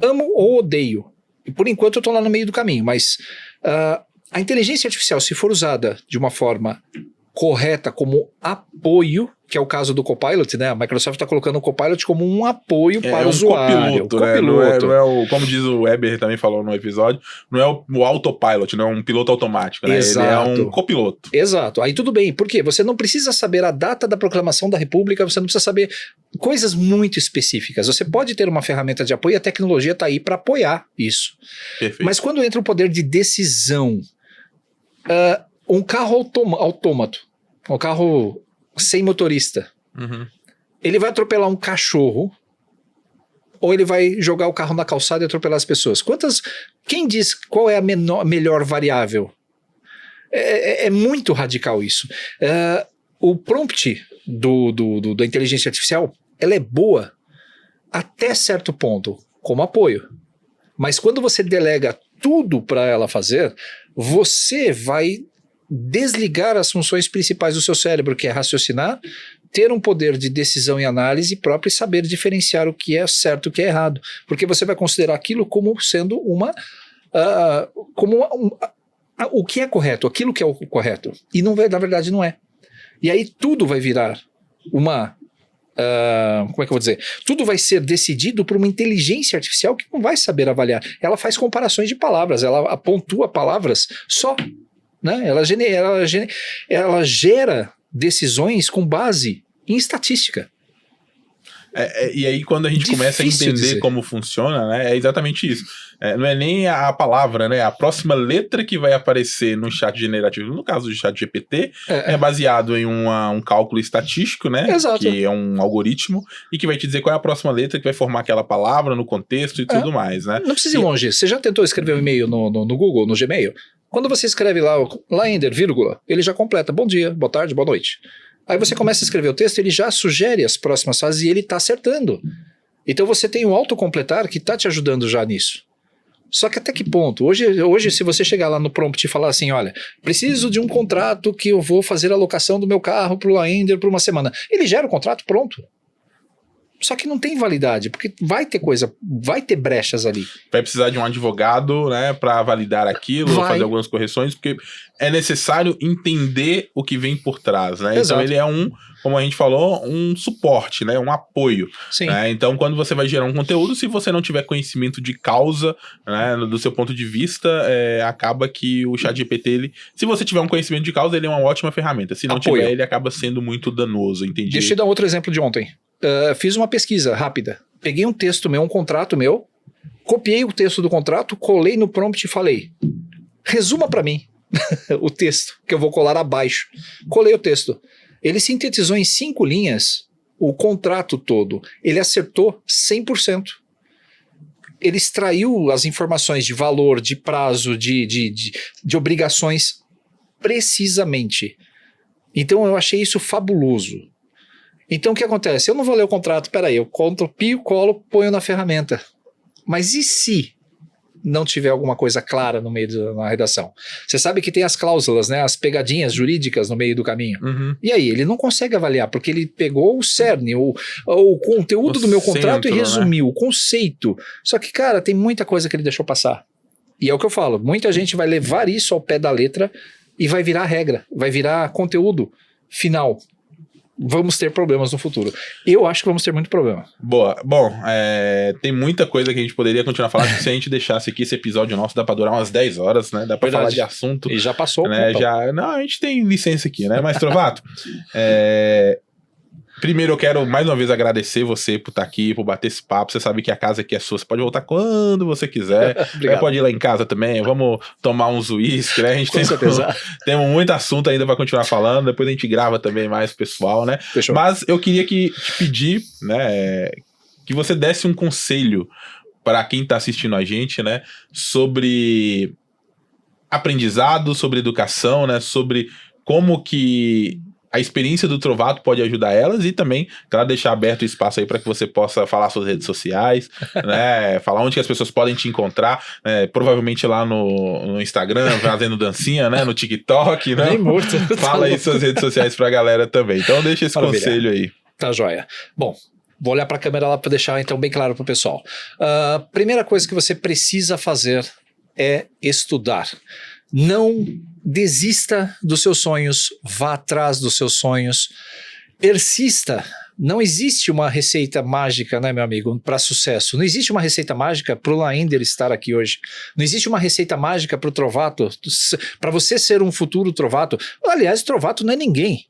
Amo ou odeio. E por enquanto eu estou lá no meio do caminho, mas a inteligência artificial, se for usada de uma forma correta como apoio, que é o caso do Copilot, né? A Microsoft está colocando o Copilot como um apoio para o usuário. Copiloto, né? Não é como diz o Weber também falou no episódio, não é o autopilot, não é um piloto automático, né? Exato. Ele é um copiloto. Exato. Aí tudo bem. Por quê? Você não precisa saber a data da proclamação da República, você não precisa saber coisas muito específicas. Você pode ter uma ferramenta de apoio e a tecnologia está aí para apoiar isso. Perfeito. Mas quando entra o poder de decisão, um carro autômato, um carro sem motorista, ele vai atropelar um cachorro ou ele vai jogar o carro na calçada e atropelar as pessoas? Quem diz qual é a melhor variável? É muito radical isso. O prompt da inteligência artificial, ela é boa até certo ponto, como apoio. Mas quando você delega tudo para ela fazer, você vai desligar as funções principais do seu cérebro, que é raciocinar, ter um poder de decisão e análise próprio e saber diferenciar o que é certo e o que é errado. Porque você vai considerar aquilo como sendo o que é correto, aquilo que é o correto. E não na verdade não é. E aí tudo vai virar como é que eu vou dizer? Tudo vai ser decidido por uma inteligência artificial que não vai saber avaliar. Ela faz comparações de palavras, ela pontua palavras só. Né? Ela gera decisões com base em estatística. E aí quando a gente começa a entender como funciona, né, é exatamente isso. Não é nem a palavra, né? A próxima letra que vai aparecer no chat generativo, no caso do chat GPT, é baseado em um cálculo estatístico, né? Exato. Que é um algoritmo e que vai te dizer qual é a próxima letra que vai formar aquela palavra no contexto e tudo mais, né? Não precisa ir longe. Você já tentou escrever um e-mail no Google, no Gmail? Quando você escreve lá, Lander, vírgula, ele já completa. Bom dia, boa tarde, boa noite. Aí você começa a escrever o texto, ele já sugere as próximas fases e ele está acertando. Então você tem o autocompletar que está te ajudando já nisso. Só que até que ponto? Hoje, se você chegar lá no prompt e falar assim, olha, preciso de um contrato que eu vou fazer a locação do meu carro para o Laender por uma semana. Ele gera o contrato pronto. Só que não tem validade, porque vai ter brechas ali. Vai precisar de um advogado, né, para validar aquilo, fazer algumas correções, porque é necessário entender o que vem por trás, né? Exato. Então ele é como a gente falou, um suporte, né, um apoio. Sim. Né? Então quando você vai gerar um conteúdo, se você não tiver conhecimento de causa, né, do seu ponto de vista, acaba que o ChatGPT, se você tiver um conhecimento de causa, ele é uma ótima ferramenta. Se não tiver, ele acaba sendo muito danoso, entendi. Deixa eu te dar outro exemplo de ontem. Fiz uma pesquisa rápida. Peguei um texto meu, um contrato meu, copiei o texto do contrato, colei no prompt e falei, resuma para mim o texto, que eu vou colar abaixo. Colei o texto. Ele sintetizou em 5 linhas o contrato todo. Ele acertou 100%. Ele extraiu as informações de valor, de prazo, de obrigações precisamente. Então eu achei isso fabuloso. Então o que acontece? Eu não vou ler o contrato, peraí, eu copio, colo, ponho na ferramenta. Mas e se não tiver alguma coisa clara no meio da redação? Você sabe que tem as cláusulas, né, as pegadinhas jurídicas no meio do caminho. Uhum. E aí, ele não consegue avaliar, porque ele pegou o cerne, o conteúdo do meu contrato e resumiu, né? O conceito. Só que, cara, tem muita coisa que ele deixou passar. E é o que eu falo, muita gente vai levar isso ao pé da letra e vai virar regra, vai virar conteúdo final. Vamos ter problemas no futuro. Eu acho que vamos ter muito problema. Boa. Bom, tem muita coisa que a gente poderia continuar falando. Se a gente deixasse aqui esse episódio nosso, dá pra durar umas 10 horas, né? Dá pra falar de assunto. E já passou, né? Não, a gente tem licença aqui, né? Mas, Trovato, primeiro eu quero mais uma vez agradecer você por estar aqui, por bater esse papo. Você sabe que a casa aqui é sua, você pode voltar quando você quiser. Pode ir lá em casa também, vamos tomar uns uísque, né? A gente tem muito assunto ainda para continuar falando, depois a gente grava também mais pessoal, né? Fechou. Mas eu queria te pedir, né, que você desse um conselho para quem está assistindo a gente, né, sobre aprendizado, sobre educação, né, sobre como que a experiência do Trovato pode ajudar elas e também, claro, deixar aberto o espaço aí para que você possa falar suas redes sociais, né? Falar onde que as pessoas podem te encontrar, provavelmente lá no Instagram, fazendo dancinha, né? No TikTok, né? Nem morto. Fala aí suas redes sociais pra galera também. Então deixa esse conselho aí. Tá joia. Bom, vou olhar para a câmera lá para deixar então bem claro para o pessoal. Primeira coisa que você precisa fazer é estudar. Não desista dos seus sonhos, vá atrás dos seus sonhos, persista. Não existe uma receita mágica, né, meu amigo, para sucesso. Não existe uma receita mágica para o Laender estar aqui hoje. Não existe uma receita mágica para o Trovato, para você ser um futuro Trovato. Aliás, Trovato não é ninguém,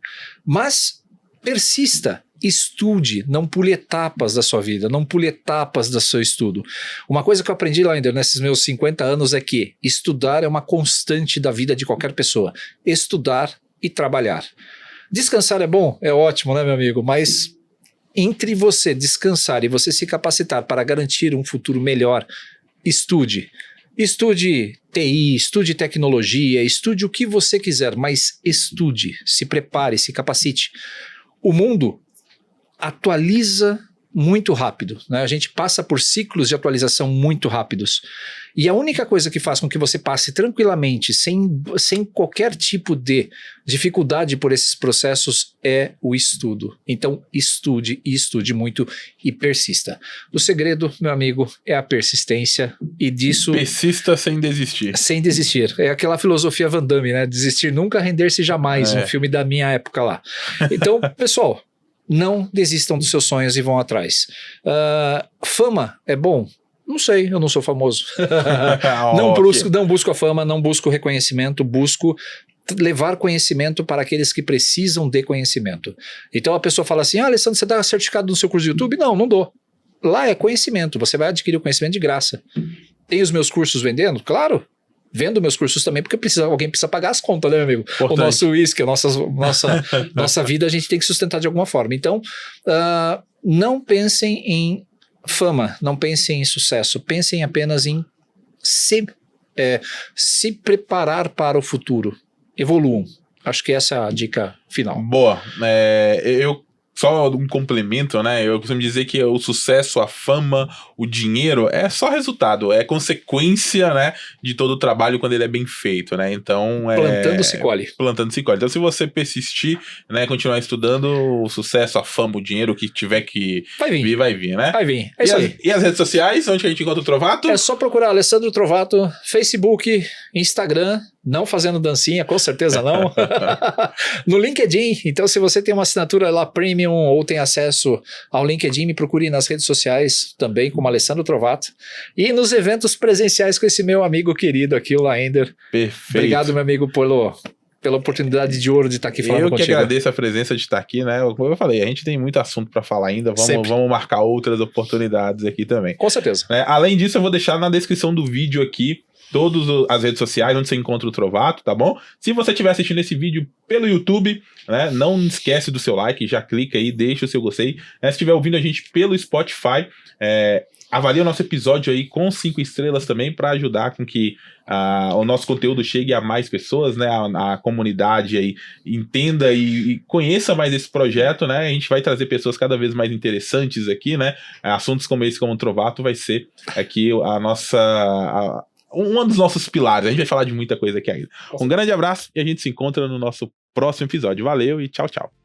mas persista. Estude, não pule etapas da sua vida, não pule etapas do seu estudo. Uma coisa que eu aprendi, Laender, nesses meus 50 anos é que estudar é uma constante da vida de qualquer pessoa. Estudar e trabalhar. Descansar é bom? É ótimo, né, meu amigo? Mas entre você descansar e você se capacitar para garantir um futuro melhor, estude. Estude TI, estude tecnologia, estude o que você quiser, mas estude, se prepare, se capacite. O mundo atualiza muito rápido, né? A gente passa por ciclos de atualização muito rápidos. E a única coisa que faz com que você passe tranquilamente, sem qualquer tipo de dificuldade por esses processos, é o estudo. Então, estude e estude muito e persista. O segredo, meu amigo, é a persistência e disso... Persista sem desistir. Sem desistir. É aquela filosofia Van Damme, né? Desistir nunca, render-se jamais, um filme da minha época lá. Então, pessoal, não desistam dos seus sonhos e vão atrás. Fama é bom? Não sei, eu não sou famoso. Não busco a fama, não busco o reconhecimento, busco levar conhecimento para aqueles que precisam de conhecimento. Então a pessoa fala assim, Alessandro, você dá certificado no seu curso de YouTube? Não dou. Lá é conhecimento, você vai adquirir o conhecimento de graça. Tem os meus cursos vendendo? Claro. Vendo meus cursos também, porque alguém precisa pagar as contas, né, meu amigo? Importante. O nosso uísque, a nossa vida, a gente tem que sustentar de alguma forma. Então, não pensem em fama, não pensem em sucesso, pensem apenas em se preparar para o futuro. Evoluam. Acho que essa é a dica final. Boa. Só um complemento, né? Eu costumo dizer que o sucesso, a fama, o dinheiro é só resultado, é consequência, né, de todo o trabalho quando ele é bem feito, né? Então, Plantando se colhe. Plantando se colhe. Então, se você persistir, né, continuar estudando, o sucesso, a fama, o dinheiro, o que tiver que vir, vai vir, né? Vai vir. É isso aí. E as redes sociais, onde que a gente encontra o Trovato? É só procurar Alessandro Trovato, Facebook, Instagram, não fazendo dancinha, com certeza não. No LinkedIn, então se você tem uma assinatura lá premium ou tem acesso ao LinkedIn, me procure nas redes sociais também como Alessandro Trovato. E nos eventos presenciais com esse meu amigo querido aqui, o Laender. Perfeito. Obrigado, meu amigo, pela oportunidade de ouro de estar aqui falando contigo. Eu que agradeço a presença de estar aqui, né? Como eu falei, a gente tem muito assunto para falar ainda, vamos marcar outras oportunidades aqui também. Com certeza. Além disso, eu vou deixar na descrição do vídeo aqui todas as redes sociais onde você encontra o Trovato, tá bom? Se você estiver assistindo esse vídeo pelo YouTube, né, não esquece do seu like, já clica aí, deixa o seu gostei. Se estiver ouvindo a gente pelo Spotify, avalie o nosso episódio aí com 5 estrelas também para ajudar com que o nosso conteúdo chegue a mais pessoas, né? A comunidade aí entenda e conheça mais esse projeto, né? A gente vai trazer pessoas cada vez mais interessantes aqui, né? Assuntos como esse, como o Trovato, vai ser aqui um dos nossos pilares. A gente vai falar de muita coisa aqui ainda. Um grande abraço e a gente se encontra no nosso próximo episódio. Valeu e tchau, tchau.